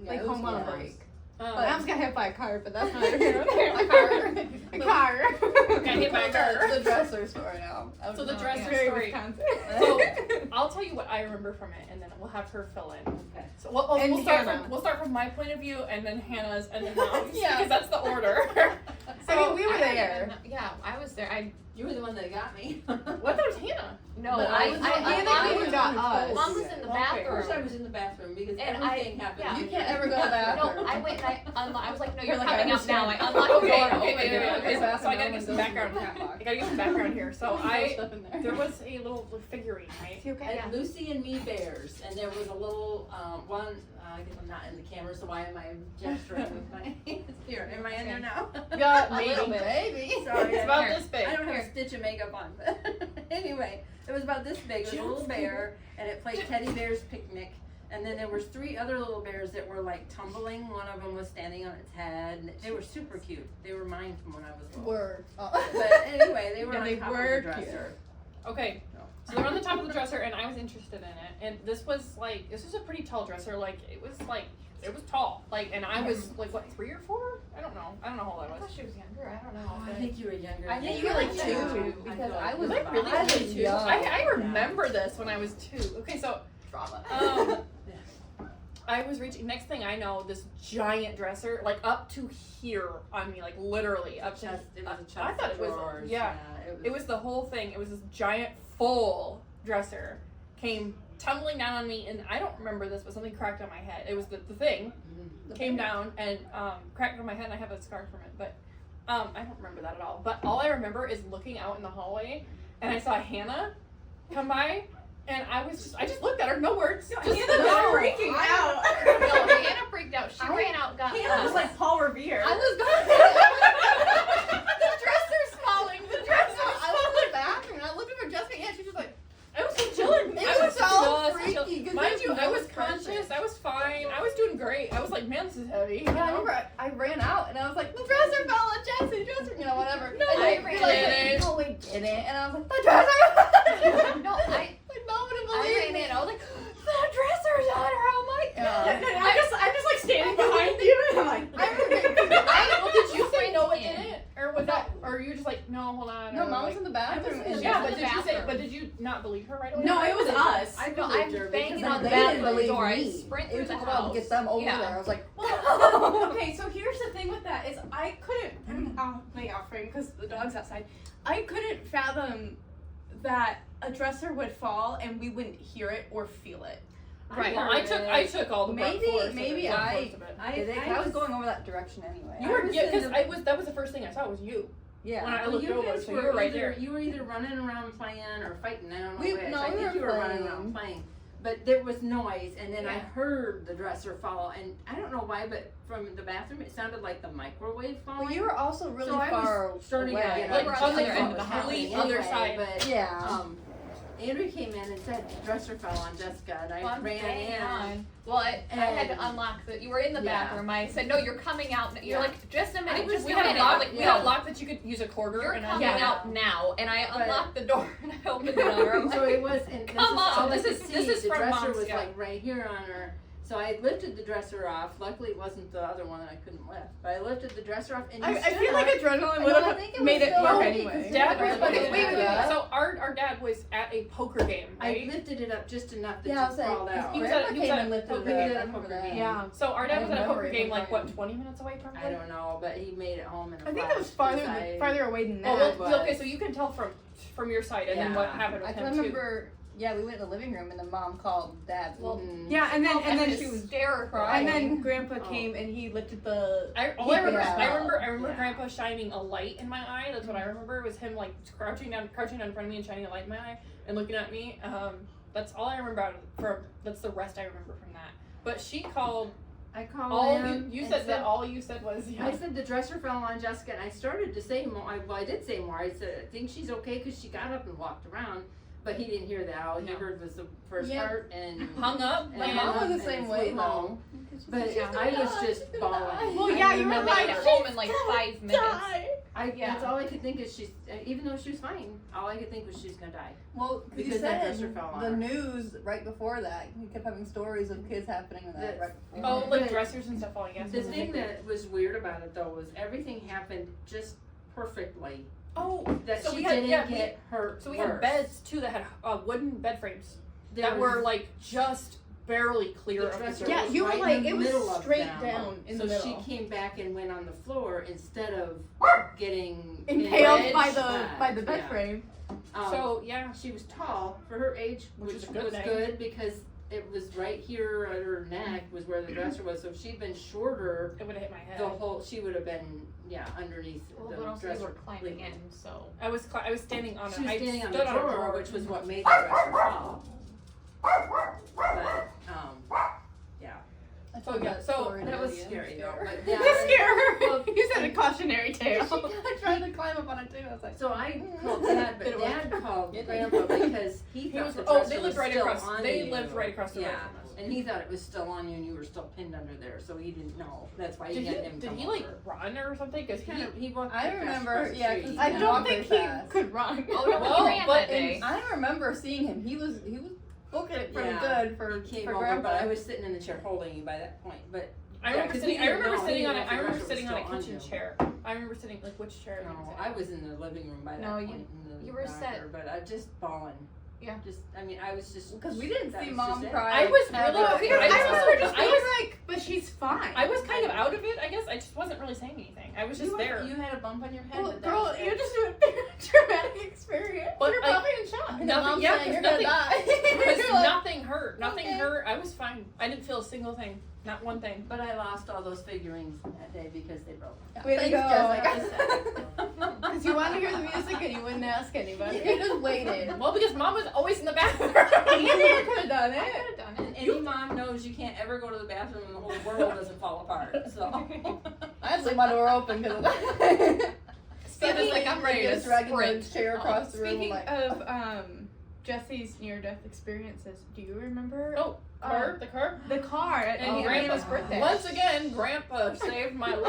Yeah, Like it was home on a close. break. Um, I almost got hit by a car, but that's not here. A car. A car. Got hit by a car. The dresser story now. I So the don't- dresser Very story. Wisconsin. So I'll tell you what I remember from it, and then we'll have her fill in. Okay. So we'll And start Hannah. from my point of view, and then Hannah's, and then Mom's, Yeah. because that's the order. I mean, we were I don't there. even- yeah, I was there. You were the one that got me. What? That was Hannah. No, But I Hannah Mom came was- and got us. Mom was in the Okay. Of course, I bathroom. was in the bathroom because And everything happened. yeah. You can't ever go to the bathroom. No, I went and I unlocked. I was like, no, You're you're like, I coming out now. I understand. unlocked the door. Okay, Open wait, it. wait, okay, so I gotta Bathroom, get some no one background. goes in the cat I gotta get some background here. So Stuff in there. there was a little figurine, right? Okay. And Lucy and Me bears, and there was a little one. I guess I'm not in the camera, so why am I gesturing with my hands? Here, am I in there now? Yeah, A little bit. Maybe. Sorry, It's about Here. this big. I don't have a stitch of makeup on, but anyway, it was about this big. It was a little bear, and it played Teddy Bear's Picnic. And then there was 3 other little bears that were like tumbling. One of them was standing on its head. And they were super cute. They were mine from when I was little. Word. Oh. But anyway, they were Yeah, on they top were of the dresser. Okay, so they're on the top of the dresser, and I was interested in it. And this was a pretty tall dresser. It was tall. And I was like, what, 3 or 4? I don't know how old I I was. thought she was younger. I don't know. Oh, I think you were younger. I think than you were like me. 2 because I was Was I really I was only 2? young. I remember this when I was 2. Okay, so Drama. I was reaching. Next thing I know, this giant dresser, up to here on me, literally up to. Chest, it was a chest I thought it was. drawers. Yeah, it was the whole thing. It was this giant full dresser came tumbling down on me, and I don't remember this, but something cracked on my head. It was the thing came down and cracked on my head, and I have a scar from it, but I don't remember that at all. But all I remember is looking out in the hallway, and I saw Hannah come by, and I just looked at her, no words. Just freaking out. No, Hannah freaked out. She ran out, got Hannah was us. like Paul Revere. I was going The dresser's falling. The dresser's I was in the bathroom and I looked at her Jessica and she was like, I was just chilling. It I was so just freaky, chilling. 'cause Mind there's you, I no was person. conscious. I was fine. I was doing great. I was like, man, this is heavy. yeah, I remember I ran out and I was like, the dresser fell on Jesse, dresser, whatever. No, and I they- ran like, in. no, we didn't. And I was like, the dresser. No, I Like, no one would ran believe me. in. I was like, the dresser's on her. Oh my god. I'm just like standing behind you, and I'm like, Well, did you say no, it in. didn't? Or was that? Or you were just like, no, hold on. No, or Mom like, was in the bathroom. and yeah, in but the did you say? bathroom. But did you not believe her right away? no, it was us. I No, believed her I'm banging because on the they didn't bathroom believe door. I me. sprint It through was the a while house. to get them over Yeah. there. I was like, Well, Okay, so here's the thing with that is I couldn't my off frame because the dog's outside. I couldn't fathom that a dresser would fall and we wouldn't hear it or feel it. Right. Well, I took all the Maybe force of maybe it, I force of it. I was going over that direction anyway. You were, I was yeah, in because that was the first thing I saw was you. yeah. When I Well, looked you over, guys so you were right either, there. You were either running around playing or fighting. I don't know We- which. no, I we think were you were running playing. around playing. But there was noise, and then I Yeah. heard the dresser fall, and I don't know why, but from the bathroom it sounded like the microwave falling. Well, you were also really so I far was starting away. to get Like, like, on the just other what end of was the house. happening Other anyway, side. But Yeah. Andrew came in and said the dresser fell on Jessica, and I Well, ran hang in. on. Well, I had to And- unlock the. You were in the Yeah. bathroom. I said, "No, you're coming out." You're Yeah. like, "Just a I minute, think just we a had a minute." lock. I'm like, We "No, had a lock that you could use a quarter. you're and coming unlock it. out now." And I But- unlocked the door and I opened the door. I'm So like, it was, and Come on, all I this could is- see, this is the from dresser Mom's, was yeah. like right here on her. So I lifted the dresser off. Luckily, it wasn't the other one that I couldn't lift. But I lifted the dresser off, and I you stood feel like up. adrenaline I would know, I have think it made was it still work okay, anyway. 'cause Dad, Wait, wait, wait. yeah. So our dad was at a poker game, I right? lifted it up just enough that Yeah, I you was like, crawled out. He was Grandpa at- came and at lifted poker it game. up. He did I a remember poker that. game. Yeah. So our dad I was at a remember poker it game, was like right. what, 20 minutes away from I don't know, but he made it home in a I think flash. it was farther because I- farther away than Oh, that. well, okay, so you can tell from your side, and then Yeah. what happened I with can him too. remember. Yeah, we went in the living room and the mom called Dad. Mhm. Yeah, and then she was hysterical. crying. and then Grandpa Oh. came and he lifted the. I remember, Yeah. I remember Yeah. Grandpa shining a light in my eye. That's what I remember. It was him like crouching down in front of me and shining a light in my eye and looking at me. That's all I remember that's the rest I remember from that. But she called I called all him. you and said that all you said was I said the dresser fell on Jessica, and I started to say more. I did say more. I said, I think she's okay because she got up and walked around, but he didn't hear that. All he No. heard was the first Yeah. part and hung up. My and mom was the and same flew way home. But Yeah. I was just bawling. Well, I yeah, you were remember made like, it home in like 5 minutes. That's all I could think is she's. Even though she was fine, all I could think was she's gonna die. Well, you Because that said dresser fell on the her. news right before that. We kept having stories of kids happening in that The- right before. Oh, like But- dressers and stuff falling. Yes. The thing that was weird about it though was everything happened just perfectly. Oh, That so she we had didn't yeah, get hurt. so we had worse. beds too that had wooden bed frames There that was- were like just barely clear The of the dresser surface. Yeah, was you were right like in the it was middle of straight them. down in so the middle. she came back and went on the floor instead of getting Impaled wedged by the back. bed Yeah. frame. So yeah, she was tall for her age, Which which is a good was thing. good because it was right here at her neck was where the dresser was. So if she'd been shorter, it would have hit my head. the whole she would have been underneath Well, the but also you dresser. were climbing in, so. I was standing on She was I standing on stood the on a drawer, which was what made the dresser fall. But yeah, I So, told yeah, that so story to that was Ian. scary though. But To yeah, scare her. well, You said a cautionary tale. I tried to climb up on it too. I was like, So I called Dad, but Didn't work. Dad called It Grandpa because he He thought was the oh dresser they lived was right still across on they you. lived right across the road Yeah, from us. and he thought it was still on you, and you were still pinned under there, so he didn't know. That's why he had him Did come he like over. run or something? Because He he walked. I fast remember, across the yeah, street. 'cause I Yeah. don't think he Fast. could run. Oh no, Well, we ran but that day. I remember seeing him. He was booking it pretty Yeah. good for He came for over, Grandpa. but I was sitting in the chair holding you by that point. But I Yeah, remember 'cause sitting. he I didn't remember know. sitting He on didn't a. I know if the remember dresser sitting was on a still on kitchen you. chair. I remember sitting like which chair? no, was it? I was in the living room by that No, you- point. in the you were rocker, set- but I just bawling. Yeah. Just I mean I was just Because we didn't that see was Mom just it. cry. I was ever. really- Because I remember just I being was- like, but she's fine. I was kind of out of it. I guess I just wasn't really saying anything. I was just you there. You had a bump on your head. Well, but that girl, was you're it. just doing a traumatic experience. But You're I- probably in shock. And Nothing- Mom's yeah, saying, you're 'cause gonna die. Because You're like, nothing hurt. Nothing okay. hurt. I was fine. I didn't feel a single thing. Not one thing. But I lost all those figurines that day because they broke. Way to Thanks, go. Jessica. Because you wanted to hear the music and you wouldn't ask anybody. You just waited. Well, because Mom was always in the bathroom. You could have done I it. could have done it. Any mom knows you can't ever go to the bathroom and the whole world doesn't fall apart. So I had to leave my door open because of that. Speaking- like I'm ready to Just dragging the sprint. chair across the room. Speaking like, of Jesse's near-death experiences, do you remember Oh, the car. the car at And Grandpa's birthday? Once again, Grandpa saved my oh,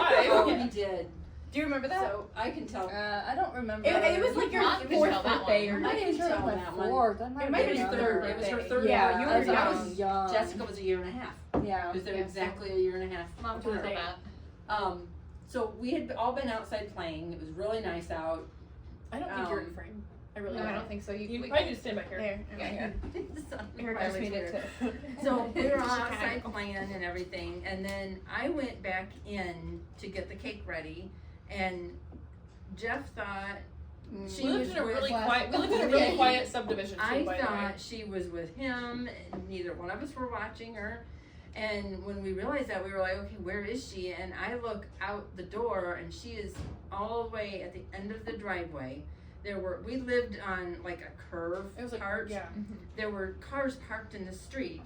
life. he did. Do you remember that? So I can tell. I don't remember. It was like your Mom can fourth tell that birthday one. or I didn't tell tell my that one. fourth. It might It be was third. third. It was her third. Yeah, you were I young. was young. Jessica was a year and a half. Yeah. It was Yeah. exactly a year and a half. Mom to her told her date. that. So we had all been outside playing. It was really nice out. I don't think you're Um, in frame. I really No, I don't. don't think so. You we- probably need to stand back here. There. Yeah, here. Eric just made it too. So we were outside playing and everything, and then I went back in to get the cake ready, and Jeff thought she We lived was in a with, really quiet. We lived in a really quiet subdivision too. I by the way. thought she was with him, and neither one of us were watching her. And when we realized that, we were like, okay, where is she? And I look out the door, and she is all the way at the end of the driveway. We lived on like a curve It was like part. yeah. There were cars parked in the street.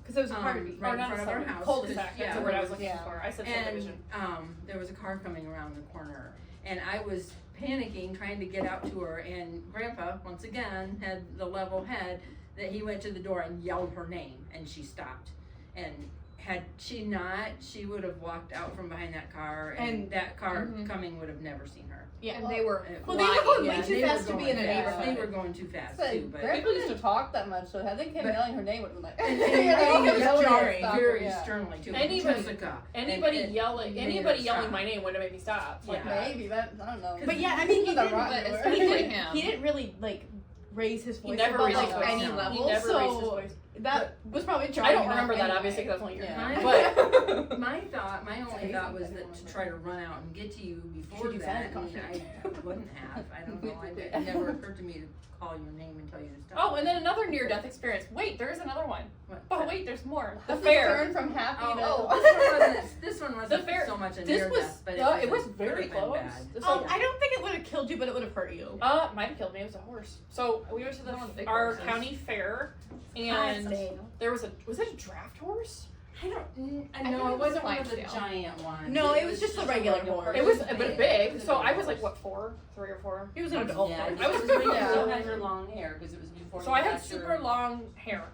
Because it was a party. Right Or in not front a of our subdivision, house. cul-de-sac. Yeah, That's the word I was looking yeah. for. I said And subdivision. there was a car coming around the corner, and I was panicking, trying to get out to her. And Grandpa, once again, had the level head that he went to the door and yelled her name, and she stopped. And had she not, she would have walked out from behind that car, and that car coming would have never seen her. Yeah. And they were Well, they were going way Yeah, too they were fast to be in a going fast. neighborhood. They were going too fast But too, but. Grandpa used to talk that much, so had they kept But- yelling her name, would have been like. And, You know, and yelling at jarring, stuff, very yeah. sternly too. Anybody- Jessica. Anybody And- yelling, made anybody her yelling stop. my name would have made me stop. Like Yeah. that. Maybe, but I don't know. But yeah, I mean, he He's a didn't, rotten but word. it's- he didn't, him. he didn't really like raise his voice He never above raised his like voice. any No. level. He never so raised his voice. that was probably I jarring. don't remember that anyway. obviously because that's only your Yeah. time. My- But My only thought was that to try to run out and get to you before Should you that, phone and I wouldn't have. I don't know. It never occurred to me to call your name and tell you to stop. oh, and then another near-death experience. Wait, there is another one. What? Oh wait, there's more. The This fair. Turn from happy to. This one The wasn't fair- so much a This near was. death, but it was could very have been close. bad. This Oh, one- I don't think it would have killed you, but it would have hurt you. might have killed me. It was a horse. So we went to One of the big our horses. county fair, and there was was it a draft horse? I don't. I know think it it was wasn't one of the Clydesdale. giant ones. No, it was just a regular horse. It was, big. but big. It was a So big I was like, horse. what, 3 or 4? He was an adult. Yeah, horse. I was really Yeah. still had her long hair because it was before. So you I had got super your- long hair.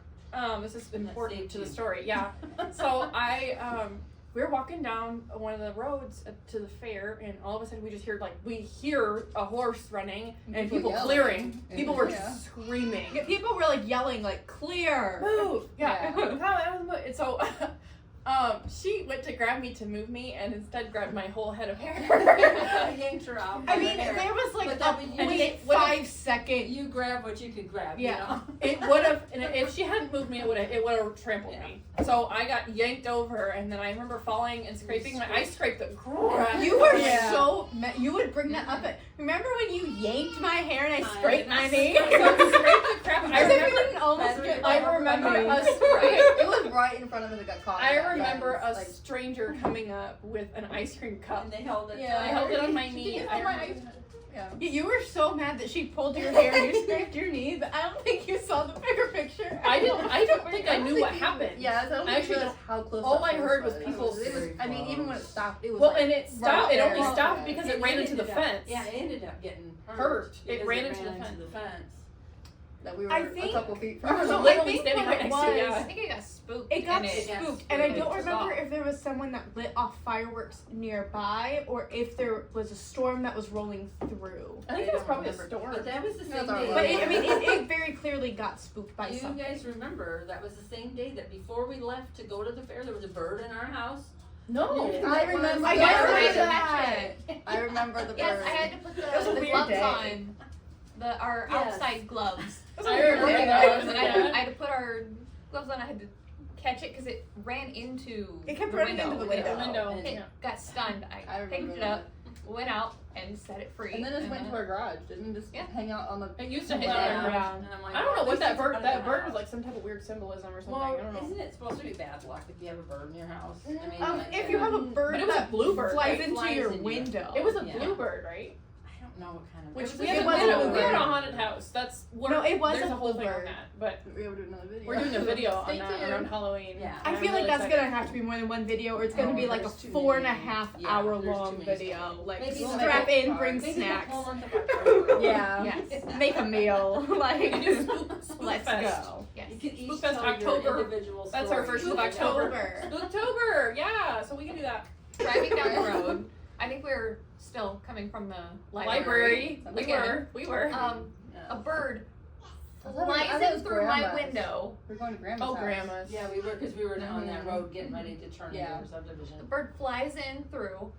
This is important saved to the you. story. Yeah. So we were walking down one of the roads to the fair, and all of a sudden we hear a horse running and People people yelling. clearing. People were Yeah. screaming. Yeah, people were like yelling, like clear. Move! Yeah. Yeah. Come out of the move. And so she went to grab me to move me, and instead grabbed my whole head of hair. I yanked her out. I mean, there was like But a that would- and it- 0.5 second. You grab what you could grab. Yeah. You know? It would have, and if she hadn't moved me, it would have trampled me. So I got yanked over, and then I remember falling and scraping I scraped the crap. You were Yeah. so you would bring that up. Remember when you yanked my hair and I scraped my knee? Scraped the crap. As if you didn't almost That's get right. I remember us. It was right in front of us. It got caught. I Yeah, remember it's a like- stranger coming up with an ice cream cup. And they held it. Yeah. I held it on my knee. It's I on my remember- Yeah. Yeah, you were so mad that she pulled your hair and you scraped your knee, but I don't think you saw the bigger picture. I don't think I knew what happened. Yeah, so I don't I think actually you realized how close. all that I heard horse was people- It was, I mean, even when it stopped, it was. Well, like, and it stopped. right It only there. stopped Okay. because it ran into the fence. Yeah, it ended up getting Hurt. It because ran into the fence. that we were I think- a couple feet I from. was So I literally think standing what right it next to it. was- I Yeah. think it got spooked. It got and spooked, and I don't took remember off. if there was someone that lit off fireworks nearby or if there was a storm that was rolling through. I think it was probably a storm. But that was the same That's day. all But right. it very clearly got spooked by You something. guys remember that was the same day that before we left to go to the fair, there was a bird in our house. No. I remember. I that. remember that. I remember the Yes, bird. I had to put was a the weird gloves day. on. Our Yes. outside gloves. I remember Working that. gloves, and I had to put our gloves on. I had to catch it because it ran into. It kept the running window. into the window. Window. And- It got stunned. I I remember picked it that. up, went out, and set it free. And then it went to our garage. Didn't it just Yeah. hang out on the. It used to hit Yeah. our ground. And I'm like, I don't know well, what at that least bird. it's That out of bird the was like house. some type of weird symbolism or something. Well, I don't know. isn't it supposed to be bad luck if you have a bird in your house? I mean, like, If you have a bird But it was a that bluebird, flies right? into Flies your into you. window. It was a Yeah. bluebird, right? I don't know what kind of. Which bird we it had, was we a had a bluebird. haunted house. That's No, it was there's a a whole thing on bluebird. that. But We would do another video. we're doing a video on Stay that tuned. around Halloween. Yeah. I I'm feel like really that's excited. gonna have to be more than one video, or it's gonna Oh, be like a there's too 4.5 many. hour Yeah, there's long too many video. stories. Like Maybe strap like- in, bring maybe snacks. the whole month of October. Yeah, Yes. make a meal. Like We can do Spook let's Fest. go. Yes. You can each Spook Fest tell your October. individual That's our story. first of October. October. Spooktober, yeah. So we can do that. Driving down the road, I think we were still coming from the library. We Again. were. A bird I thought flies it in was through my grandma's. window. We're going to grandma's Oh, house. grandma's. Yeah, we were because we were on that Mhm. road getting ready to turn Yeah. into a subdivision. The bird flies in through,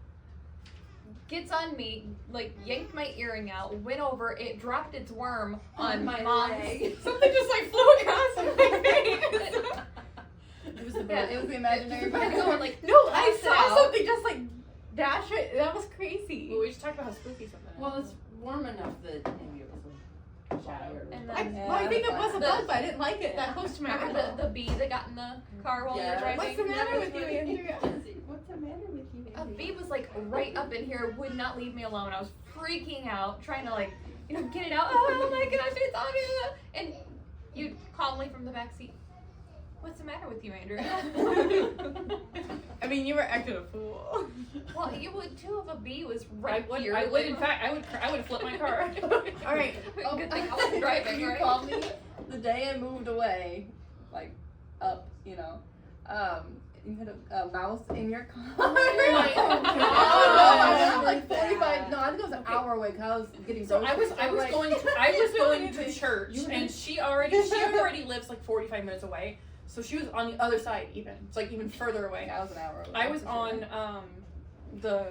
gets on me, like yanked my earring out, went over, it dropped its worm on my Mom's. leg. Something just like flew across my face. It was the Yeah, it was the imaginary And bird. going like, No, I pass it saw out. something just like dash it. That was crazy. Well, we just talked about how spooky something is. Well, it's warm enough that maybe it was a shadow. And I, then well, I think it was a The- bug, but I didn't like it that close to my remember eyeball. the bee that got in the car while we were Yeah. driving? What's the matter with you, Andrea? What's the matter with you, A bee was like right up in here, would not leave me alone. I was freaking out, trying to like, get it out. Oh my gosh, it's on me. And you calmly from the back seat, what's the matter with you, Andrea? I mean, you were acting a fool. Well, you would too if a bee was right here. I would, in fact, I would have flipped my car. All right. Good thing I wasn't driving, You right? called me the day I moved away, like up, you had a mouse in your car. Oh my I was like God. 45. No, I think it was an hour away because I was getting So groceries. I was like, going to church, and she already lives like 45 minutes away. So she was on the other side, it's like even further away. I was an hour away. I was on the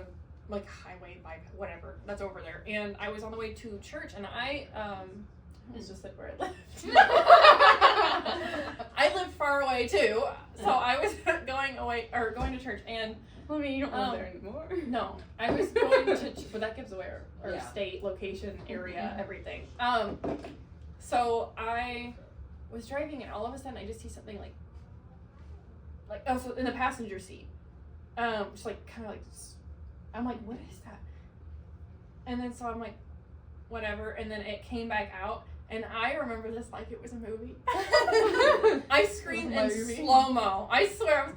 like highway, whatever that's over there, and I was on the way to church, and I was just like where I lived. I lived far away too, so I was going to church, and Well, I mean, you don't live there anymore. no, I was going to, but that gives away our Yeah. state, location, area, everything. So I was driving, and all of a sudden I just see something so in the passenger seat, just like kind of like, I'm like, what is that? And then so I'm like, whatever, and then it came back out, and I remember this like it was a movie. I screamed in slow-mo. I swear.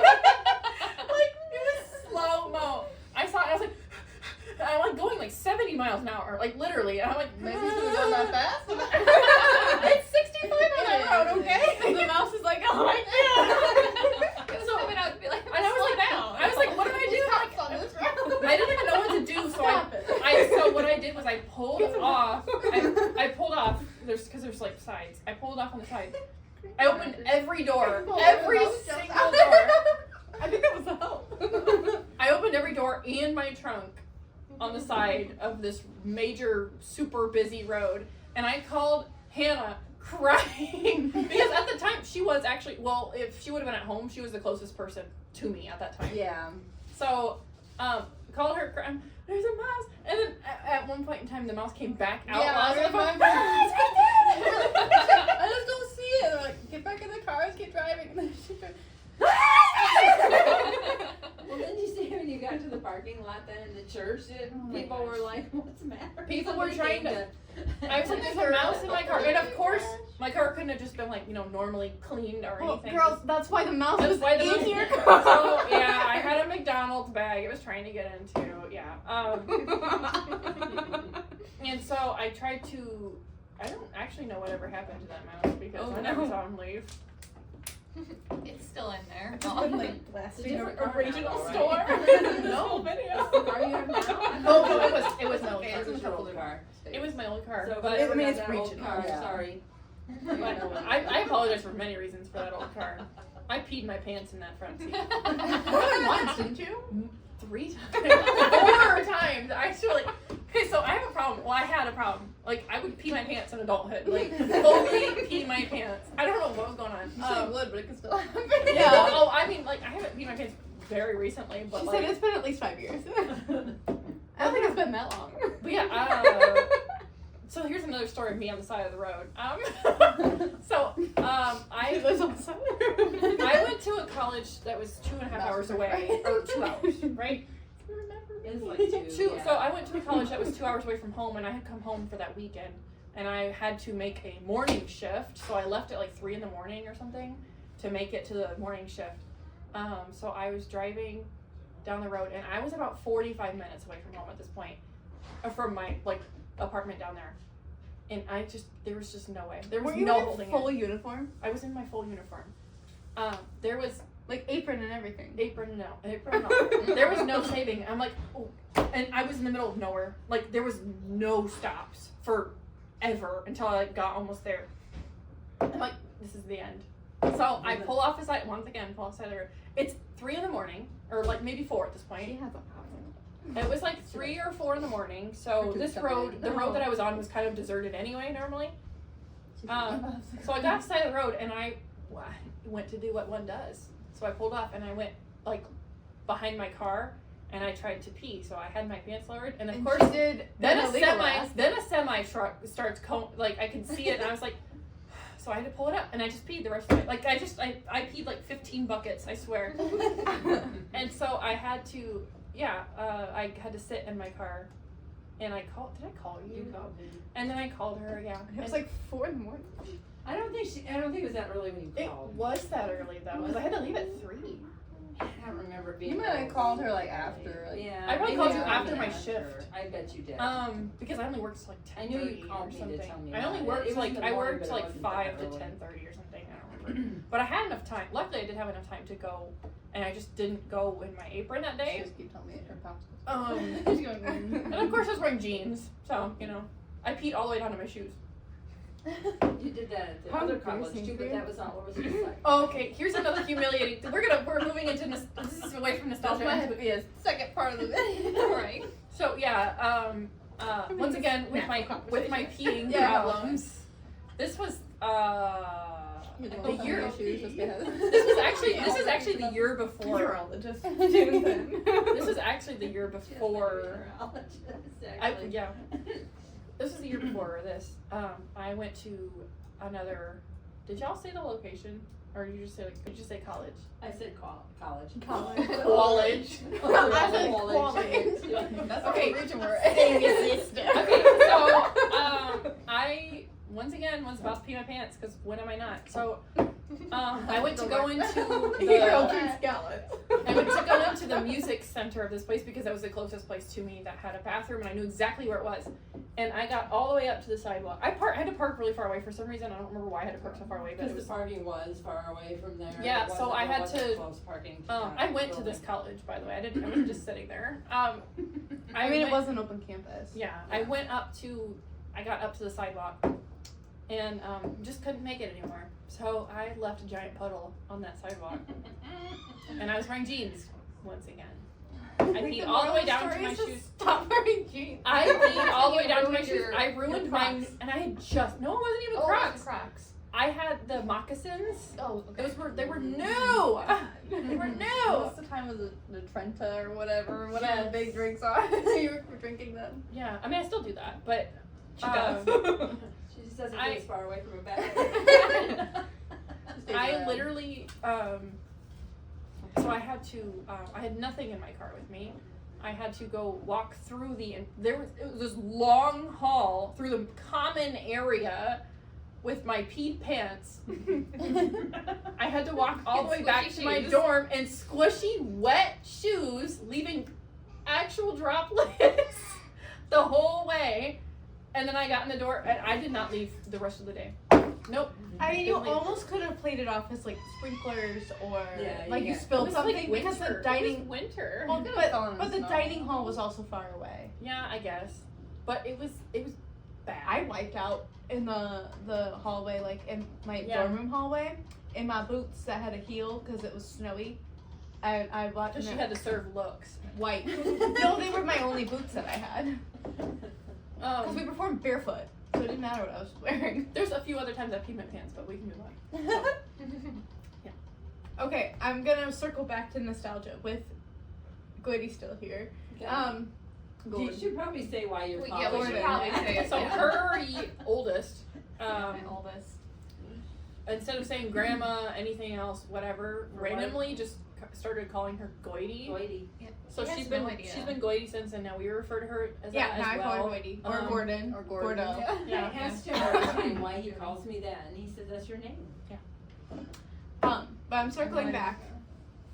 Like it was slow-mo. I saw it, I was like, I'm like going like 70 miles an hour, like literally, and I'm like, Maybe you should have done that fast. it's 65 on that road, okay? So the mouse is like, oh my god. It was coming out to be like, And I was like, what do I do? Cops on this road. I didn't even know what to do, so what I did was I pulled off. I pulled off. There's like sides. I pulled off on the side. I opened every door, every single door. I think that was the help. I opened every door and my trunk on the side of this major, super busy road, and I called Hannah crying because at the time she was actually, well, if she would have been at home, she was the closest person to me at that time. Yeah. So, called her crying, there's a mouse, and then at one point in time the mouse came back out. Yeah, while I was on the phone. remember. "Ah, it's right there!" I just don't see it. They're like, get back in the cars, keep driving. And then she goes, Well, didn't you see when you got to the parking lot then in the church? People were like, what's the matter? People were Somebody trying came to- I was like, there's a mouse in my car, and of course, my car couldn't have just been like, normally cleaned or Well, anything. girls, that's why the mouse That's was why the in your mouse- car. So yeah, I had a McDonald's bag. It was trying to get into. Yeah. And so I tried to. I don't actually know whatever happened to that mouse because I never saw him leave. it's still in there. like, blasted. Different A car regional now, store. right? No video. The car you have now? No, it was my old Okay, car. it's in a couple of car. It was my old car. So But whoever I mean, got it's that old regional, car, yeah. sorry. I apologize for many reasons for that old car. I peed my pants in that front seat. More than once, didn't you? 3 times. 4 times. I feel like, okay, so I have a problem. Well, I had a problem. Like, I would pee my pants in adulthood. Like, fully pee my pants. I don't know what was going on. You said it would, but it could still happen. Yeah. Oh, I mean, like, I haven't peed my pants very recently, but She like, said it's been at least 5 years. I don't think it's been that long. but yeah, so here's another story of me on the side of the road. She lives on the side. I went to a college that was 2.5 hours away, or 2 hours, right? It's like two, yeah. So I went to a college that was 2 hours away from home, and I had come home for that weekend, and I had to make a morning shift, so I left at like 3 in the morning or something to make it to the morning shift. So I was driving down the road, and I was about 45 minutes away from home at this point, from my like apartment down there, and there was just no way. There was Were you no in holding full it. uniform? I was in my full uniform. There was Like apron and everything. apron no. There was no saving. I'm like, oh, and I was in the middle of nowhere. Like there was no stops for ever until I got almost there. I'm like, this is the end. So I pull off the side once again. Pull off the side of the road. It's 3 in the morning, or like maybe 4 at this point. She has a problem. It was like 3 or 4 in the morning. So this road, the road that I was on, was kind of deserted anyway. Normally. So I got off the side of the road and I went to do what one does. So I pulled off and I went like behind my car and I tried to pee. So I had my pants lowered and of course did then a semi truck starts like I could see it and I was like, so I had to pull it up and I just peed the rest of it. Like I peed like 15 buckets, I swear. And so I had to I had to sit in my car. And did I call you? You called me. And then I called her, yeah. It was like 4 in the morning. I don't think it was that early when you It called. was that early though, because I had to leave at 3. I don't remember it being. You might have called her like after. Like, Yeah. I probably maybe called you after my after. shift. I bet you did. Because I only worked till like 10:30 I knew you called or me to something. tell me I only that. worked It like wasn't I the morning, worked but it like wasn't 5 that to early. 10:30 or something. I don't remember. But I had enough time. Luckily, I did have enough time to go, and I just didn't go in my apron that She day. just keep telling me her pops. She's going. And of course, I was wearing jeans, so I peed all the way down to my shoes. You did that at the How other college embarrassing too, for but you. that was all it was just like. Okay, here's another humiliating. We're moving into this is away from That nostalgia. might have to be a second part of the video. Right. So yeah, once again with my peeing Yeah. problems, this was the year. Shoes just because. This is actually the year before. Urologist. This is actually the year before. Yeah, this is the year before this. I went to another. Did y'all say the location, or did you just say did you say college? I said college. College. College. I said college. That's Okay. the region we're Okay, so I once again was about to pee my pants because when am I not? So I went to go into I went to go into the music center of this place because that was the closest place to me that had a bathroom and I knew exactly where it was. And I got all the way up to the sidewalk. I had to park really far away for some reason. I don't remember why I had to park so far away, but Because it was. the parking was far away from there. Yeah, It so wasn't- I it had wasn't to- close parking. I went to this college, by the way. I wasn't just sitting there. I mean, it went- was an open campus. Yeah, I got up to the sidewalk and just couldn't make it anymore. So I left a giant puddle on that sidewalk. And I was wearing jeans once again. I peed all the way down to my shoes. Stop wearing jeans. I peed all the way down to my ruined shoes. your- I ruined your mine, Crocs. and I had just no, it wasn't even Oh, Crocs. Crocs. I had the moccasins. Oh, okay. They were new. They were new. What's the time was it the Trenta or whatever Yes. the big drinks are? You were drinking them. Yeah, I mean I still do that, but She does. She just doesn't I- get as far away from her back. I literally so I had to I had nothing in my car with me. I had to go walk through it was this long hall through the common area with my peed pants. I had to walk all the way back to my shoes. dorm in squishy, wet shoes, leaving actual droplets the whole way. And then I got in the door, and I did not leave the rest of the day. Nope. I mean, you Didn't leave. almost could have played it off as like sprinklers or Yeah, like you yeah. It spilled was something like because winter. the It dining. was winter. Well, Could've fallen in but the snow. dining hall was also far away. Yeah, I guess. But it was bad. I wiped out in the hallway, like in my Yeah. dorm room hallway, in my boots that had a heel because it was snowy. I walked Because in she had to serve looks. white. No, they were my only boots that I had because we performed barefoot, so it didn't matter what I was wearing. There's a few other times I peed my pants, but we can move on. Okay, I'm gonna circle back to nostalgia with Goody still here. Okay. You should probably say why you're Yeah, we should Gordon. probably say it. So Yeah. her oldest, My oldest. instead of saying grandma, anything else, whatever, randomly just started calling her Goity. Goity. So He has she's no been idea. Goity since, and now we refer to her as Yeah, that now I as call her well. Goody or Um, Gordon Or Gordon. Gordo. I Yeah. asked him all the time why he calls me that, and he said that's your name. But I'm circling back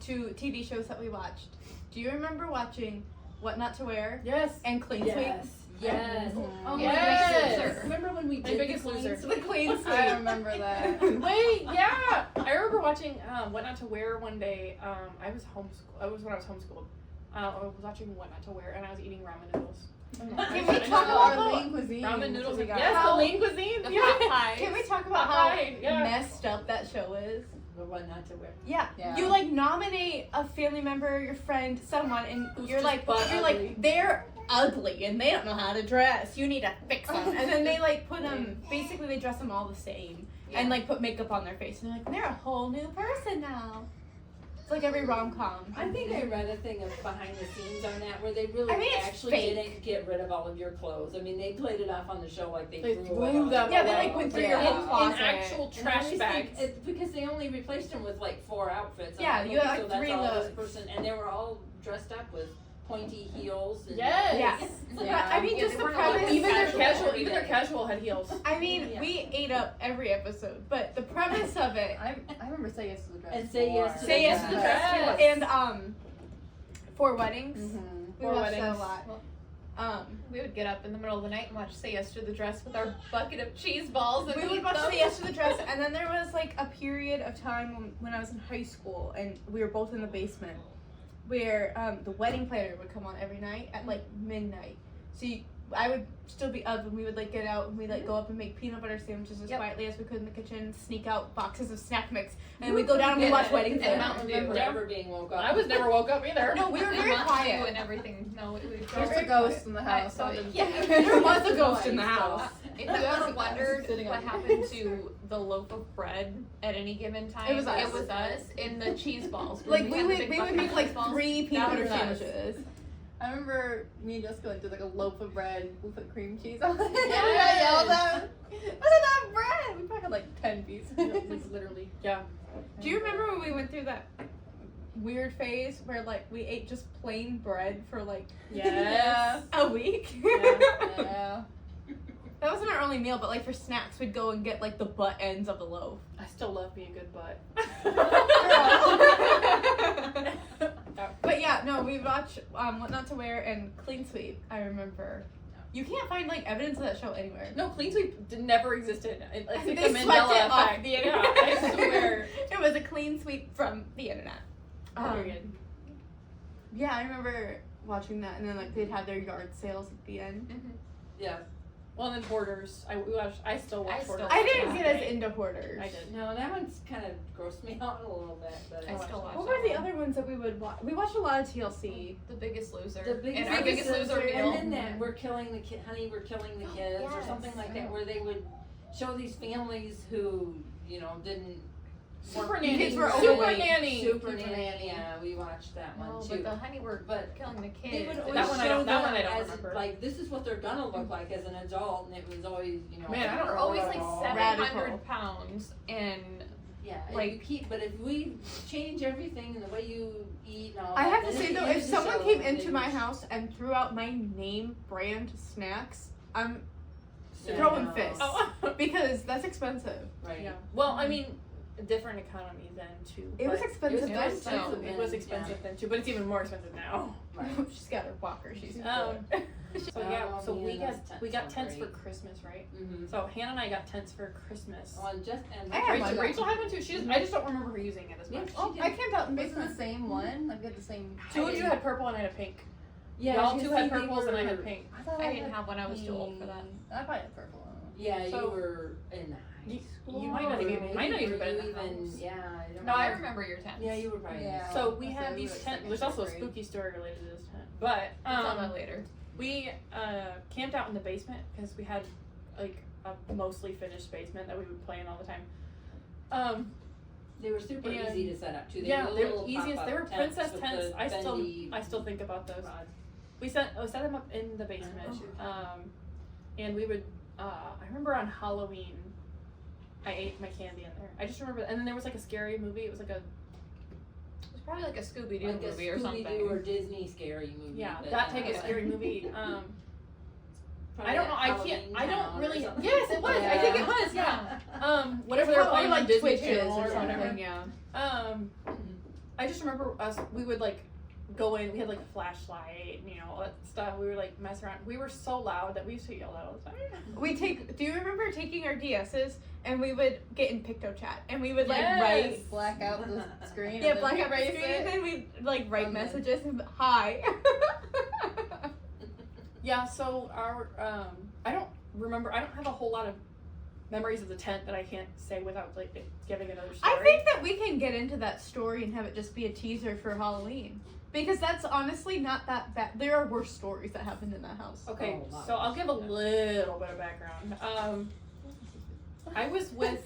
to TV shows that we watched. Do you remember watching What Not to Wear Yes. and Clean Yes. Yes. Oh my Yes. Remember when we My did Biggest the Loser. Sweet? The Clean Sweep. I remember that. Wait, yeah. I remember watching What Not to Wear one day. I was homeschooled. It was when I was homeschooled. I was watching What Not to Wear, and I was eating ramen noodles. Can we talk about our the lean cuisine? Ramen noodles. We got. Yes, How- the lean cuisine. The Yeah. pot pies. Can we talk about Pot how pie, yeah. messed up that show is? The one not to wear. Yeah. Yeah. You like nominate a family member, your friend, someone, and Who's you're just like, butt ugly. they're ugly and they don't know how to dress. You need to fix them. And then they like put them. Basically, they dress them all the same and like put makeup on their face, and they're like, they're a whole new person now. It's like every rom-com. I think I read a thing of behind the scenes on that where they really I mean, it's actually fake. didn't get rid of all of your clothes. I mean, they played it off on the show like they They threw away all threw them Yeah, they away. like went through Yeah. your whole In closet. actual And I trash always bags. think it's because they only replaced them with like 4 outfits. I'm Yeah, like, you okay, had, like, so that's 3 all looks. this person, and they were all dressed up with pointy heels. And Yes. Yes. Yeah. But I mean, Yeah, just they the weren't allowed to premise. Even their Casual casual, every even their day. casual had heels. I mean, Yeah. we ate up every episode, but the premise of it. I remember Say Yes to the Dress. And Say Yes to Say yes to the dress. Yes. And for weddings, Mm-hmm. we For watched that a weddings. lot. We would get up in the middle of the night and watch Say Yes to the Dress with our bucket of cheese balls and We eat would watch them. Say Yes to the Dress, and then there was like a period of time when I was in high school, and we were both in the basement, where the wedding planner would come on every night at like midnight. So I would still be up, and we would like get out, and we'd like go up and make peanut butter sandwiches as Yep. quietly as we could in the kitchen, sneak out boxes of snack mix, and we'd go down and we'd watch wedding And planner. Mountain Dew. remember never being woke up. I was never woke up either. No, we were And very Mountain Dew quiet. and everything. No, we There's a ghost in the house. So, Something- yeah. There was a ghost in the house. If you ever wondered Sitting what on- happened to the loaf of bread at any given time, It was us. It was us in the cheese balls. Like had we the would big we would bucket make of like cheese balls. 3 peanut That butter was us. sandwiches. I remember me and Jessica went through like a loaf of bread. We put cream cheese on it. Yes. I yelled at wasn't that bread? We probably had like 10 pieces. Like literally. Yeah. Do you remember when we went through that weird phase where like we ate just plain bread for like Yes. a week? Yeah. That wasn't our only meal, but like for snacks, we'd go and get like the butt ends of the loaf. I still love me a good butt. But yeah, no, we watch What Not to Wear and Clean Sweep. I remember. You can't find like evidence of that show anywhere. No, Clean Sweep never existed. It's like They the swept Mandela it off effect. the Yeah, internet. I swear. It was a clean sweep from the internet. Period. Yeah, I remember watching that, and then like they'd have their yard sales at the end. Yeah. Well, and then Hoarders. I still watch I still Hoarders. I didn't Yeah. get as into Hoarders. I did. No, that one's kind of grossed me out a little bit. But I still watch What that were the one. other ones that we would watch? We watched a lot of TLC. The Biggest Loser. The biggest, and our Biggest Loser meal. and then that we're killing the kid, honey, we're killing the kids, or yes. something like that, where they would show these families who, you know, didn't. Super weren't Nanny. eating Super right. Nanny. Super Nanny. Yeah, we watched that No, one but too. the honey were But killing the They kids. would And always That one I show don't- that them one I don't as remember. like this is what they're gonna look like as an adult, and it was always, you know. Man, I they don't were know always what like all- 700 pounds and Yeah, like- like you keep, but if we change everything and the way you eat and all I that, have to then say it though, is if a someone show came that into they my was- house and threw out my name brand snacks, I'm Yeah, throwing no. fists Oh. because that's expensive. Right. Yeah. Well, I mean, a different economy then too. It was but expensive it then was too. expensive. It was expensive then too, but it's even more expensive now. Right. She's got her walker. She's So yeah, Oh, so man, we those got tents tents were for great. Christmas, right? Mm-hmm. So Hannah and I got tents for Christmas. And I had Rachel, one. Rachel had one too. I just don't remember her using it as Yeah, much. she Oh, did. I camped out in the Was it the basement. same one? Like get the same. Two of you had purple and I had pink. Yeah, Y'all you two see, had they purples and I had were- pink. thought I didn't have one. I was too old for that. I probably had purple. Yeah, So- you were in high school. You might not even- or might not maybe even were been you in the even. house. Yeah, I don't No, I remember. remember your tent. Yeah, you were probably. Yeah. So we That's have what we these were tents. second, There's also a fifth grade. spooky story related to this tent, but We'll tell that later. we camped out in the basement because we had like a mostly finished basement that we would play in all the time. They were super And- easy to set up too. They Yeah, were they little were easiest. pop-up They were tents princess with tents. the I still bendy think about those. rods. We set them up in the basement, and we would. I remember on Halloween, I ate my candy in there. I just remember, and then there was like a scary movie. It was like a It was probably like a Scooby Doo Like a movie or something. Scooby-Doo or Disney scary movie. that type of Yeah. scary movie. Probably I don't know. like I Halloween can't. I Town don't or really. something. Yes, it was. I think it was. Yeah. Whatever they were playing on Disney Channel or whatever. Yeah. I just remember us. We would like go in. We had like a flashlight, and, you know, all that stuff. We were like mess around. We were so loud that we used to yell out all the time. Do you remember taking our DSs and we would get in PictoChat and we would like Yes. write. Black out the screen. Yeah, and black then out the erase screen, it. and then we'd like write Okay. messages and hi. Yeah, so our I don't have a whole lot of memories of the tent that I can't say without like giving another story. I think that we can get into that story and have it just be a teaser for Halloween. Because that's honestly not that bad. There are worse stories that happened in that house. Okay, so I'll give a little bit of background. I was with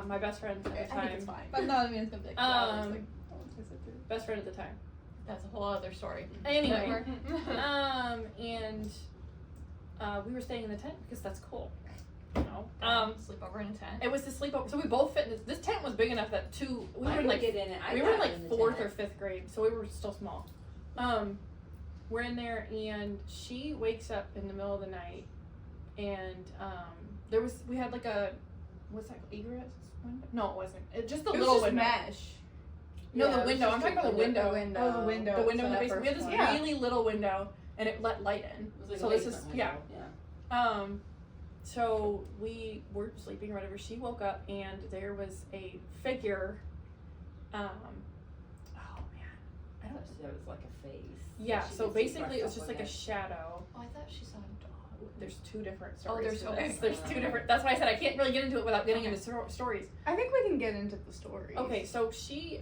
my best friend at the I think time. it's fine. But no, I mean it's gonna be like Best friend at the time. That's a whole other story. Anyway, and we were staying in the tent because that's cool. You know, Sleep over in a tent. it was the sleepover. So we both fit in this tent was big enough that we were in like get in it. we were in like 4th or 5th grade, so we were still small. We're in there, and she wakes up in the middle of the night, and we had like a what's that egress window? No, it wasn't. Just the It was little just window. mesh. No, Yeah, the it was window. just I'm talking about the window. The window. Oh, the window. The window in the So that basement. We had first this one. really little window, and it let light in. It was like So a this is basement yeah. window. So we were sleeping or whatever. She woke up and there was a figure. Oh man, I don't. It was like a face. Yeah. She So could see basically, it was herself just like a with shadow. Oh, I thought she saw a dog. There's 2 different Oh, stories. there's to okay. this. There's 2 different. That's why I said I can't really get into it without getting Okay. into stories. I think we can get into the story. Okay, so she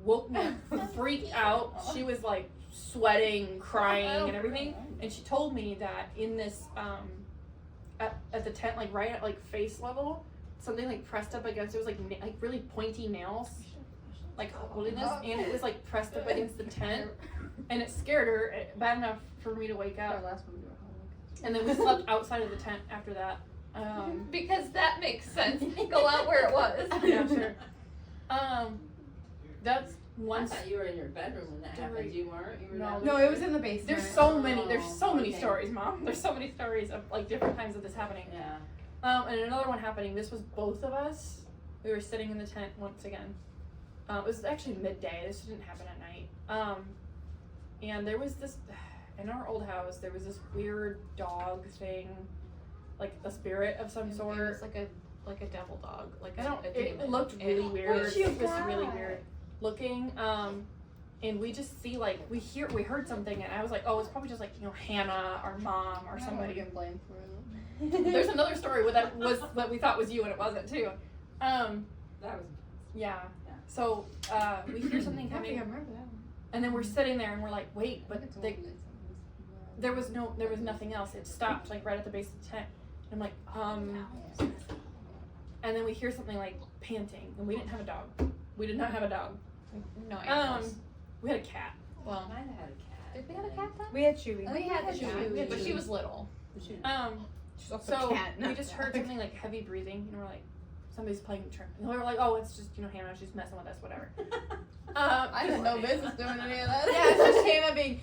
woke me up, freaked out. She was like sweating, crying, and everything. And she told me that in this at the tent, like right at like face level, something like pressed up against. It was like like really pointy nails, like holding this, and it was like pressed up against the tent, and it scared her bad enough for me to wake our up. last one we were home. And then we slept outside of the tent after that. Because that makes sense. Go out where it was. Yeah, sure. That's I one. thought you were in your bedroom when that happened. You weren't. You were No. down No, there? it was in the basement. There's so many Okay. stories, Mom. There's so many stories of like different times of this happening. Yeah. And another one happening. This was both of us. We were sitting in the tent once again. It was actually midday. This didn't happen at night. And there was this in our old house. There was this weird dog thing, like a spirit of some It sort. was like a devil dog. Like I don't. a It demon. looked really weird. What'd you It was really got? weird looking. And we just see like we heard something, and I was like, oh, it's probably just like Hannah, our mom, or somebody. Get blamed for it. There's another story where that was what we thought was you, and it wasn't too. That was. Yeah. So we hear something I think I coming, remember that one. and then we're sitting there, and we're like, wait, but there was nothing else. It stopped like right at the base of the tent. And I'm like, and then we hear something like panting, and we didn't have a dog. We did not have a dog. No animals. We had a cat. Well, Might have had a cat. did we have a cat then? We had Chewy. We had the Chewy. Chewy, but she was little. She's also So a cat, we not just a heard dog. something like heavy breathing, and we're like, somebody's playing trick. And we were like, oh, it's just Hannah, she's messing with us, whatever. I didn't know business doing any of that. Yeah, it's just Hannah being.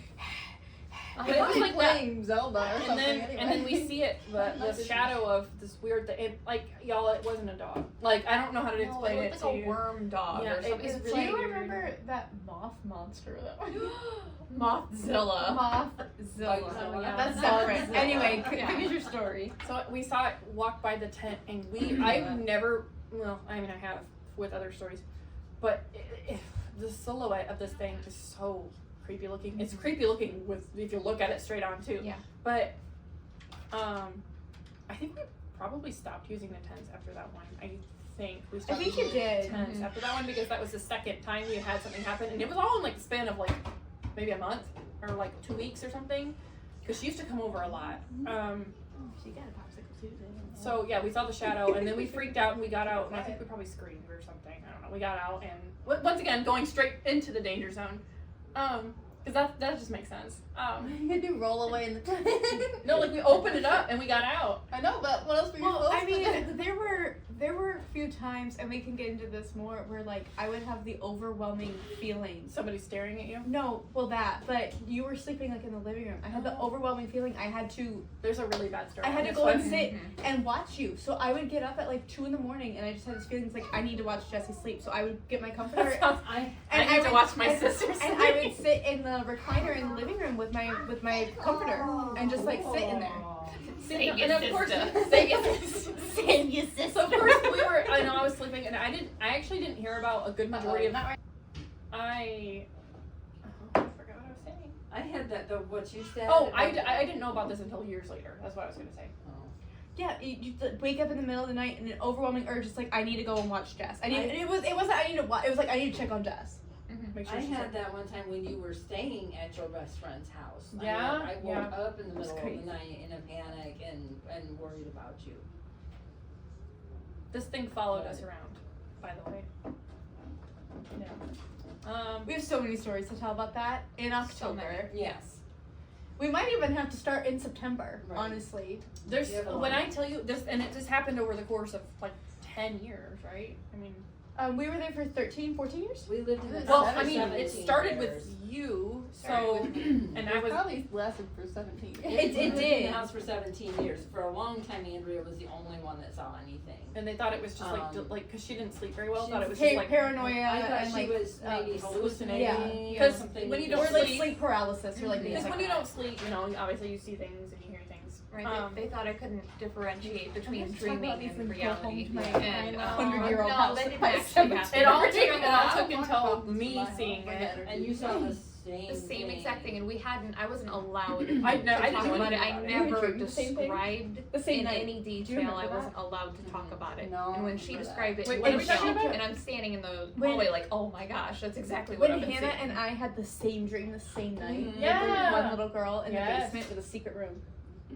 But it was like that. playing Zelda or And something. then we see it, the shadow of this weird thing. It, like y'all, it wasn't a dog. Like I don't know how to explain it it looked to like a you. worm dog Yeah, or it something. was Do really you weird. remember that moth monster though? Mothzilla. Mothzilla. Oh, yeah. That's Mothzilla. separate. Anyway, Yeah. finish your story. So we saw it walk by the tent, and I've never, well, I mean, I have with other stories, but the silhouette of this thing is so creepy looking. It's creepy looking if you look at it straight on too. Yeah. But, I think we probably stopped using the tents after that one. I think we stopped think you using did. the tents after that one because that was the second time we had something happen, and it was all in like the span of like maybe a month or like 2 weeks or something, because she used to come over a lot. She got a popsicle too. So yeah, we saw the shadow, and then we freaked out, and we got out, and I think we probably screamed or something. I don't know. We got out, and once again going straight into the danger zone, because that just makes sense. You do roll away in the tent. No, like we opened it up and we got out. I know, but what else were you Well, supposed I to mean, do? there were a few times, and we can get into this more, where like I would have the overwhelming feeling. Somebody staring at you. No, well that, but you were sleeping like in the living room. I had the overwhelming feeling I had to There's a really bad story. I had on to this go one. and sit and watch you. So I would get up at like 2 a.m. and I just had this feeling like I need to watch Jessie sleep. So I would get my comforter I and need to would- watch my and- sister and I would sit in the recliner in the living room with my comforter and just like sit in there. Save your And of course, sister. save your sister. Save your sister. So of course we were. I know I was sleeping, and I actually didn't hear about a good majority of that. I forgot what I was saying. I had that, what you said. Oh, about- I didn't know about this until years later. That's what I was gonna say. Yeah, you wake up in the middle of the night and an overwhelming urge is like, I need to go and watch Jess. It wasn't I need to watch. It was like I need to check on Jess. Make sure I she's had okay. that one time when you were staying at your best friend's house. Yeah? I woke up in the That's middle of crazy. the night in a panic and worried about you. This thing followed us around, by the way. Yeah. We have so many stories to tell about that in October. many. Yes. We might even have to start in September, Right. honestly. There's You have a when lot. I tell you this, and it just happened over the course of like 10 years, right? I mean, We were there for 13, 14 years? We lived in the well, house I for mean, it 17 started years. with you, Started so with and I was probably lasted for 17 years. It We lived in did. the house for 17 years. For a long time, Andrea was the only one that saw anything. and they thought it was just like because she didn't sleep very well. Thought it was Pa- just like paranoia I thought and she like was maybe hallucinating. yeah. Because something when you that don't or was- like sleep- sleep paralysis or like because things when like you that. don't sleep, you know, obviously you see things and you hear things. Right, they thought I couldn't differentiate between just talking about dreaming these and things go home reality. tonight. And, 100-year-old no, house that didn't by actually cemetery. happen. It all We're took figuring it out. until me seeing it. And you saw the same The same exact thing, and I wasn't allowed I to didn't talk do about it. I anything about it. never You dreamed the same thing? described The same in night. any Do you detail. I remember wasn't allowed to talk about it. No, And when I she remember described it, Wait, it what are was we talking shock, about? and I'm standing in the When- hallway like, oh my gosh, that's exactly what When I've been Hannah seeing. and I had the same dream the same night, Mhm. there was Yeah. one little girl in the Yes. basement with a secret room.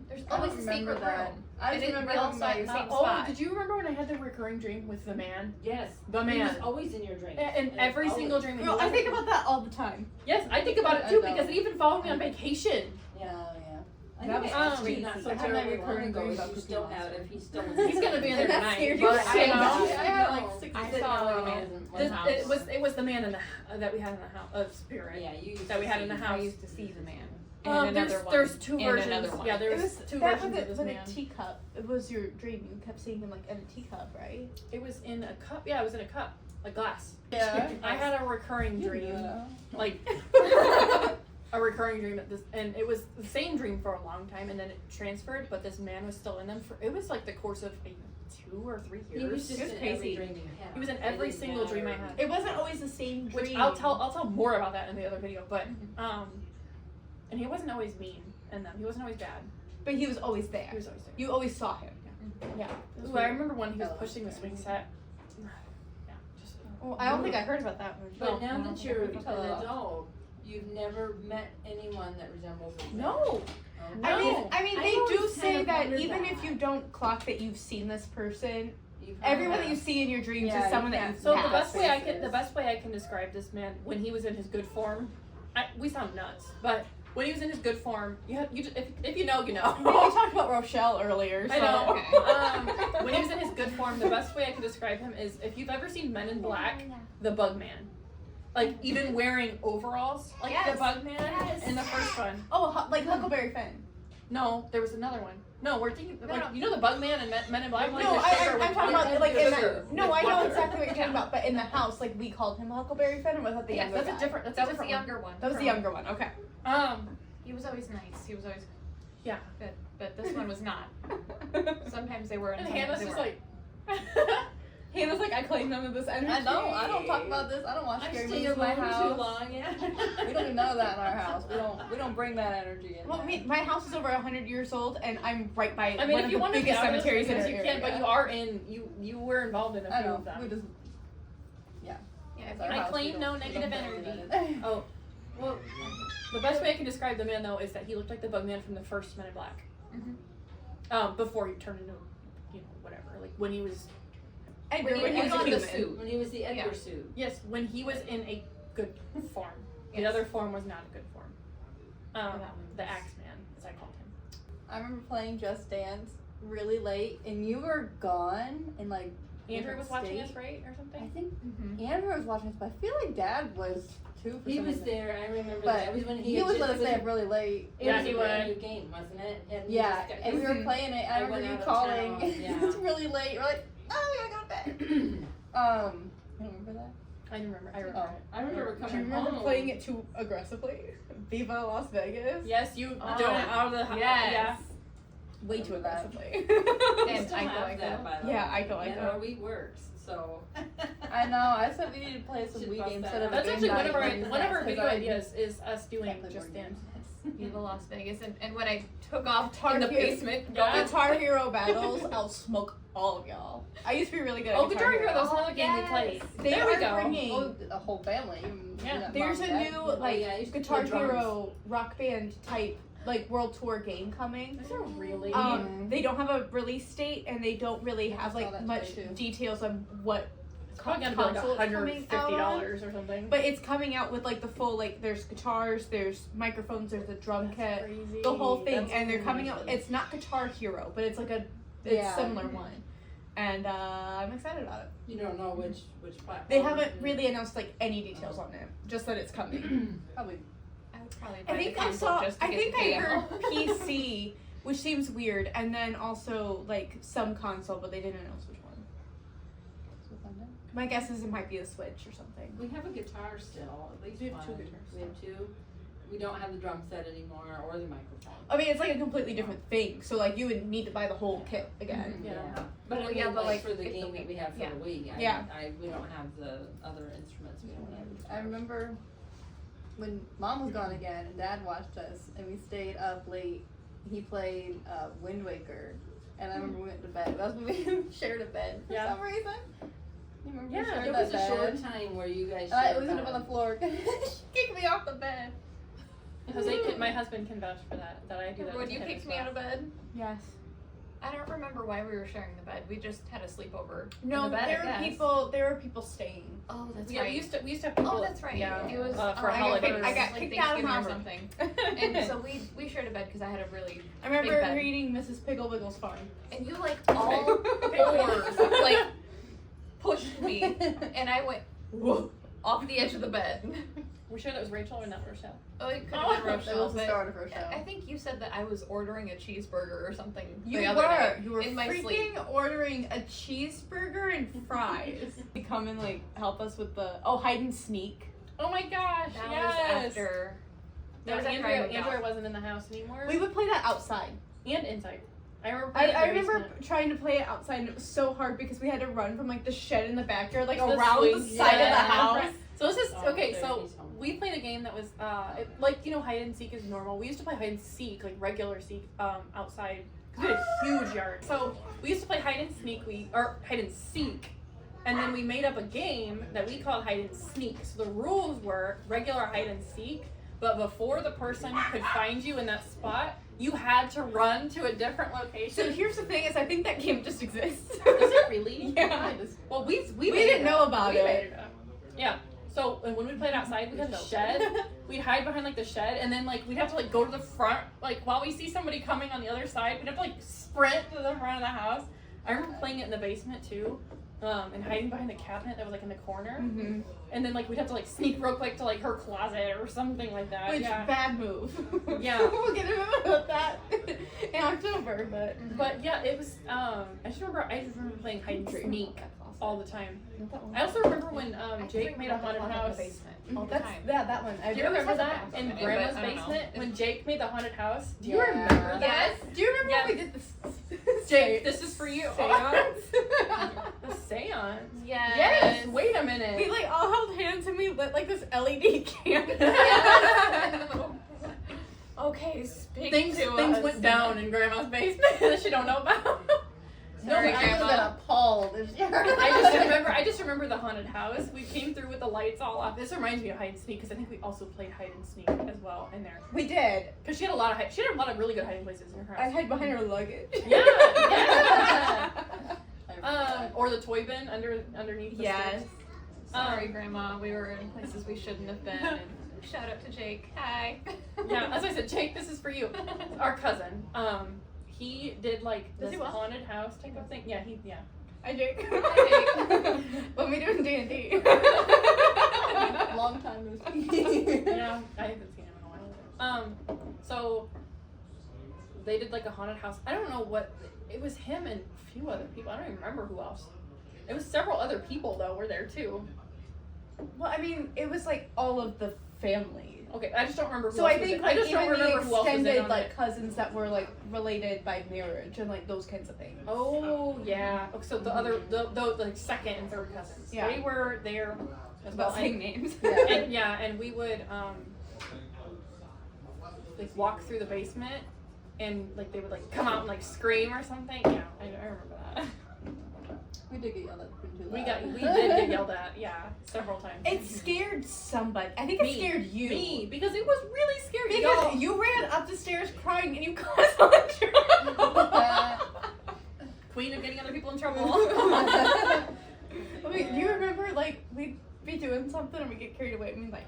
There's I always don't a remember secret that. room. I And just it- remember we all having saw it in my- the same Oh, spot. did you remember when I had the recurring dream with the man? Yes. The He was man. always in your dreams. And every Always. single dream. Girl, I think about that all the time. Yes, I think about it I too don't. because it even followed me on vacation. Yeah. I That think was I asked crazy. you not so I had my terribly recurring long ago dream if about you Cookie still have Monster. if he's still in He's gonna be in there And that tonight. scared you But shit. I know. I had like 6 I days saw ago. It was the man in the that we had in the house of spirit. Yeah, you used That we to had in see- the I house. used to see the man. And another one. There's two and versions. another one. Yeah, It there's was two that versions with of this with man. a teacup. It was your dream. You kept seeing him like in a teacup, right? It was in a cup. Yeah, it was in a cup, a glass. Yeah. I had a recurring dream, Yeah. like a recurring dream at this, and it was the same dream for a long time, and then it transferred. But this man was still in them for. It was like the course of 2 or 3 He years. was just It was in crazy. every dream you had. He was in It every didn't single dream I matter. had. It wasn't always the same dream. Which I'll tell more about that in the other video. But and he wasn't always mean in them. He wasn't always bad. But he was always there. He was always there. You always saw him. Yeah. Ooh, I remember when he was I love pushing the that. swing set. Yeah, just. Well, I don't think I heard about that one. But No, now I don't that think you're I an heard about adult, you've never met anyone that resembles this. No. man. I mean, I they do always say kind of that wondered even that. if you don't clock that you've seen this person, You've heard everyone that that. you see in your dreams Yeah, is someone you that have- you've So passed. the best way I can describe this man when he was in his good form, we sound nuts, but when he was in his good form, if you know, you know. We talked about Rochelle earlier. So. I know. Okay. When he was in his good form, the best way I can describe him is if you've ever seen Men in Black, the Bug Man, like even wearing overalls, like Yes. the Bug Man Yes. in the first one. Oh, like Huckleberry Finn. No, there was another one. No, we're thinking No, like no. you know the Bug Man and Men in Black. Like No, the sugar I'm with talking butter? about like in Sugar the. No, with I know butter. exactly what you're talking about. But in the house, like we called him Huckleberry Finn, and was that the Yeah, younger That's guy? a different. That's That a was the different younger one. That was the younger one. Okay. one. He was always nice. He was always Yeah. good, but this one was not. Sometimes they were, and And sometimes Hannah's they just weren't. like. Hannah's like, I claim none of this energy. I don't talk about this. I don't watch I scary stay movies in my alone house. too long. Yeah. We don't do none of that in our house. We don't bring that energy in. Well, there. my house is over 100 years old, and I'm right by I mean, one if of you the want to biggest be honest, cemeteries in our you area. can, but you are in. You were involved in a I few know. of them. We just. Yeah, It's if our you- I house, claim we no don't- we negative don't energy. bring that in. Oh, well, the best way I can describe the man though is that he looked like the Bug Man from the first Men in Black. Before he turned into, whatever. Like when he was. Edgar, When when you he was put a on the human. suit. When he was the Edgar Yeah. suit. Yes, when he was in a good form. The Yes. other form was not a good form. That one The was- Axeman, as I called him. I remember playing Just Dance really late, and you were gone, and like Andrew was different watching state. us, right, or I something? think Mm-hmm. Andrew was watching us, but I feel like Dad was too. For He some was reason. there. I remember But that. It was when he He had was just, let us it was stay a- up really late. It Yeah, was he a brand was. new game, wasn't it? And Yeah, you just got- and we were playing it. I I remember went you out of calling. town, yeah. It was really late. We're like, oh, we gotta go to bed. You remember that? I remember. I remember. Oh. it. I remember Do you coming remember home. playing it too aggressively? Viva Las Vegas? Yes, you Oh. doing it out of the house. Yes. Way too Remember that. aggressively. We And still I go, have I that, go. by the way. Yeah, I go, I And go. our Wii works. So I know. I said we need to play some Should Wii bust games that instead of out. a That's game actually one night. of our Because video I ideas is us doing can't play Just board Dance. Viva Las Vegas, and when I took off Guitar in the Hero- basement, Yeah. Guitar Hero battles, I'll smoke all of y'all. I used to be really good at Oh, Guitar Hero, that's Oh, another game we yes. played. They There we are go. bringing. Oh, the whole family. Yeah. There's a new like yeah, I used to Guitar play drums. Hero rock band type like world tour game coming. Is there really? They don't have a release date and they don't really I have saw like that much today, too. details on what It's probably gonna be like console it's coming out on. $150 or something. But it's coming out with like the full like there's guitars, there's microphones, there's a drum kit, Crazy. the whole thing, That's and they're coming crazy. out. It's not Guitar Hero, but it's like a Yeah. similar one, and I'm excited about it. You don't know which platform. They haven't really announced like any details on it, just that it's coming. Probably. I would probably I buy think the I console saw. just to I get think the I game. heard PC, which seems weird, and then also like some console, but they didn't announce which one. My guess is it might be a Switch or something. We have a guitar still, at least We have two one. guitars. We have two. We don't have the drum set anymore or the microphone. I mean, it's like a completely different thing. So like you would need to buy the whole kit again. Yeah. But Well, I mean, yeah, but, like, for the if the game that Wii- we have for yeah. the Wii, Yeah. we don't have the other instruments. We don't have. I remember when Mom was gone again and Dad watched us and we stayed up late. He played Wind Waker, and I remember we went to bed. That was when we shared a bed for Yeah. some reason. You remember Yeah, we shared There that was a bed? short time where you guys. And I shared was up on the bed. floor. She kicked me off the bed. My husband can vouch for that. That I do that. When with you him kicked as me well. out of bed, Yes. I don't remember why we were sharing the bed. We just had a sleepover. No, in the bed, there I were guess. people. There were people staying. Oh, that's Yeah, right. we used to have people. Oh, that's right. Yeah, It was for I got holidays. kicked- I got like kicked out of Thanksgiving or Harvard. something. And so we shared a bed because I had a really I remember Big bed. reading Mrs. Pickle Wiggle's farm. and you like all fours like pushed me and I went whoa, off the edge of the bed. We're sure that was Rachel or not Rochelle. Oh, it could Oh, have been That Rochelle, was the but start of Rochelle. I think you said that I was ordering a cheeseburger or something. You the other were. day You were in my freaking sleep. ordering a cheeseburger and fries. You come and like help us with the hide and sneak. Oh my gosh! That yes. was after. No, That was after I Andrea, moved out. Andrea wasn't in the house anymore. We would play that outside. And inside. I remember. I playing in the remember basement. trying to play it outside and it was so hard because we had to run from like the shed in the backyard, like The around the swing. side of the Yeah. house. So this is Oh, okay. there So he's home. we played a game that was like hide and seek is normal. We used to play hide and seek like regular seek outside because we had a huge yard. So we used to play hide and hide and seek, and then we made up a game that we called hide and sneak. So the rules were regular hide and seek, but before the person could find you in that spot, you had to run to a different So location. here's the thing: is I think that game just exists. Is it really? Yeah. Well, we We made didn't it know up. about We it. made it up. Yeah. So and when we played outside, we had a shed. We'd hide behind like the shed, and then like we'd have to like go to the front. Like while we see somebody coming on the other side, we'd have to like sprint to the front of the house. I remember playing it in the basement too, and hiding behind the cabinet that was like in the corner. Mm-hmm. And then like we'd have to like sneak real quick to like her closet or something like that. Which Yeah. bad move. Yeah. We'll get into that in October, but But yeah, it was. I just remember playing hide and sneak all the time. I also remember when Jake made a haunted house. all the that's time. that one. I Do you remember has a that bathroom in in it, Grandma's but I don't know. basement when Jake made the haunted house? Do you Yeah. remember that? Yes. Do you remember Yes. when we did this? Jake, this is for you. Seance? The seance. Yes. Yes. Wait a minute. We like all held hands and we lit like this LED candle. Okay, speak Things to things us. went down in Grandma's basement that she don't know about. Sorry, No, I would have Grandma. been appalled if you I just remember the haunted house. We came through with the lights all off. This reminds me of hide and sneak because I think we also played hide and sneak as well in there. We did. Because she had a lot of really good hiding places in her I house. hid behind her luggage. Yeah. Or the toy bin underneath the Yes. stairs. Sorry, Grandma. We were in places we shouldn't have been. And shout out to Jake. Hi. Yeah, as I said, Jake, this is for you. Our cousin. He did like Does this he what? haunted house type of thing. Yeah, yeah. Hi, Jake. Hi, When we doing D&D. Long time no speak. Yeah, I haven't seen him in a while. So they did like a haunted house. I don't know what it was. Him and a few other people. I don't even remember who else. It was several other people though were there too. Well, I mean, it was like all of the family. Okay, I just don't remember who So else I was think in- like I just don't even the remember who else was in extended on like it. cousins that were like related by marriage and like those kinds of things. Oh yeah. Okay, so the other the like second and third cousins. Yeah. They were there as well. About saying names. And we would like walk through the basement and like they would like come out and like scream or something. Yeah, I remember that. We did get yelled at for too We loud. did get yelled at, yeah, several times. It scared somebody. I think it Me. scared you. Me, because it was really scary. Because Y'all- you ran up the stairs crying and you caused all the trouble. Queen of getting other people in trouble. Wait, you remember like we'd be doing something and we get carried away and we'd like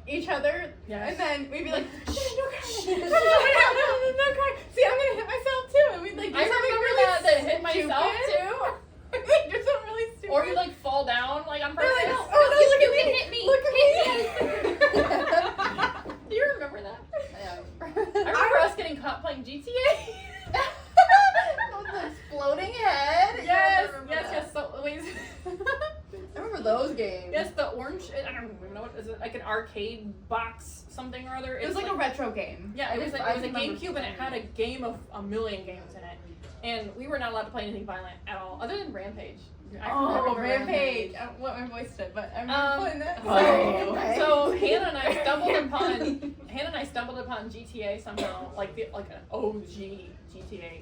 each other, Yes. and then we'd be like, shh, no crying, no crying. See, I'm gonna hit myself too, and we'd like do I something remember really that hit myself stupid. too. We'd like do something really stupid. Or you like fall down like on They're purpose. like, oh no, look at me, hit me. look at me. Do you remember that? Yeah. I remember us getting caught playing GTA. The exploding head. Yes, I remember yes, that. yes. So wait. I remember those games. Yes, the orange. I don't even know what is it, like an arcade box something or other. It was like a retro game. Yeah, it was I a remember GameCube and it had a game of a million games in it, and we were not allowed to play anything violent at all, other than Rampage. I Oh, remember Rampage! I don't know what my voice did, but I remember playing that. Oh. So Hannah and I stumbled upon GTA somehow, like an OG GTA,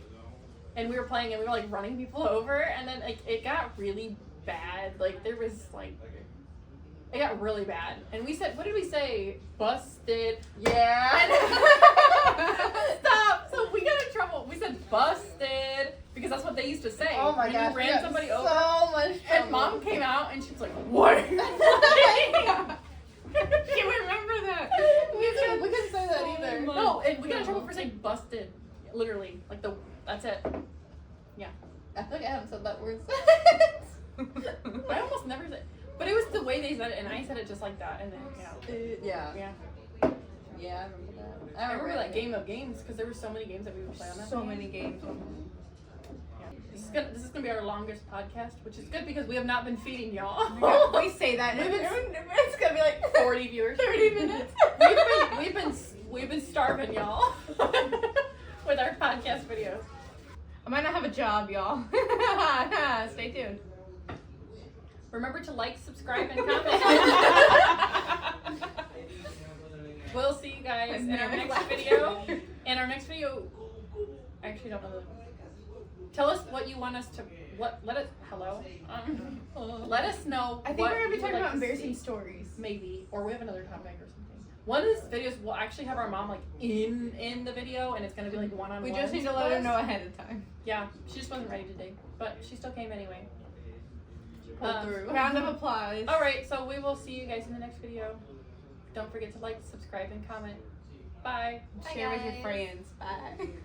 and we were playing and we were like running people over, and then like it got really bad. Like there was like it got really bad, and we said, what did we say? Busted. Yeah. Stop! So we got in trouble. We said busted because that's what they used to say. Oh my when gosh. you we ran got somebody so over. much And trouble. Mom came out and she was like, "What?" You remember that? We couldn't say that either. No, and we got in trouble for saying busted. Literally, like that's it. I feel like I haven't said that word I almost never said, but it was the way they said it, and I said it just like that, and then Yeah. yeah. Yeah, I remember that. I remember that game of games because there were so many games that we would play on that. So thing. many games. Yeah. This is gonna be our longest podcast, which is good because we have not been feeding y'all. We say that. and It's gonna be like 40 viewers. 30 minutes. We've been starving y'all with our podcast videos. I might not have a job, y'all. Stay tuned. Remember to like, subscribe, and comment. We'll see you guys in our next video. In our next video, I actually don't know. Tell us what you want us to. Let us let us know. I think what we're gonna be you talking would about like to embarrassing see. stories. Maybe, or we have another topic or something. One of these videos will actually have our mom like in the video, and it's gonna be like one-on-one. We just need to let her know ahead of time. Yeah, she just wasn't ready today, but she still came anyway. Pulled through. Round of applause. All right, so we will see you guys in the next video. Don't forget to like, subscribe, and comment. Bye. Share with your guys. friends. Bye.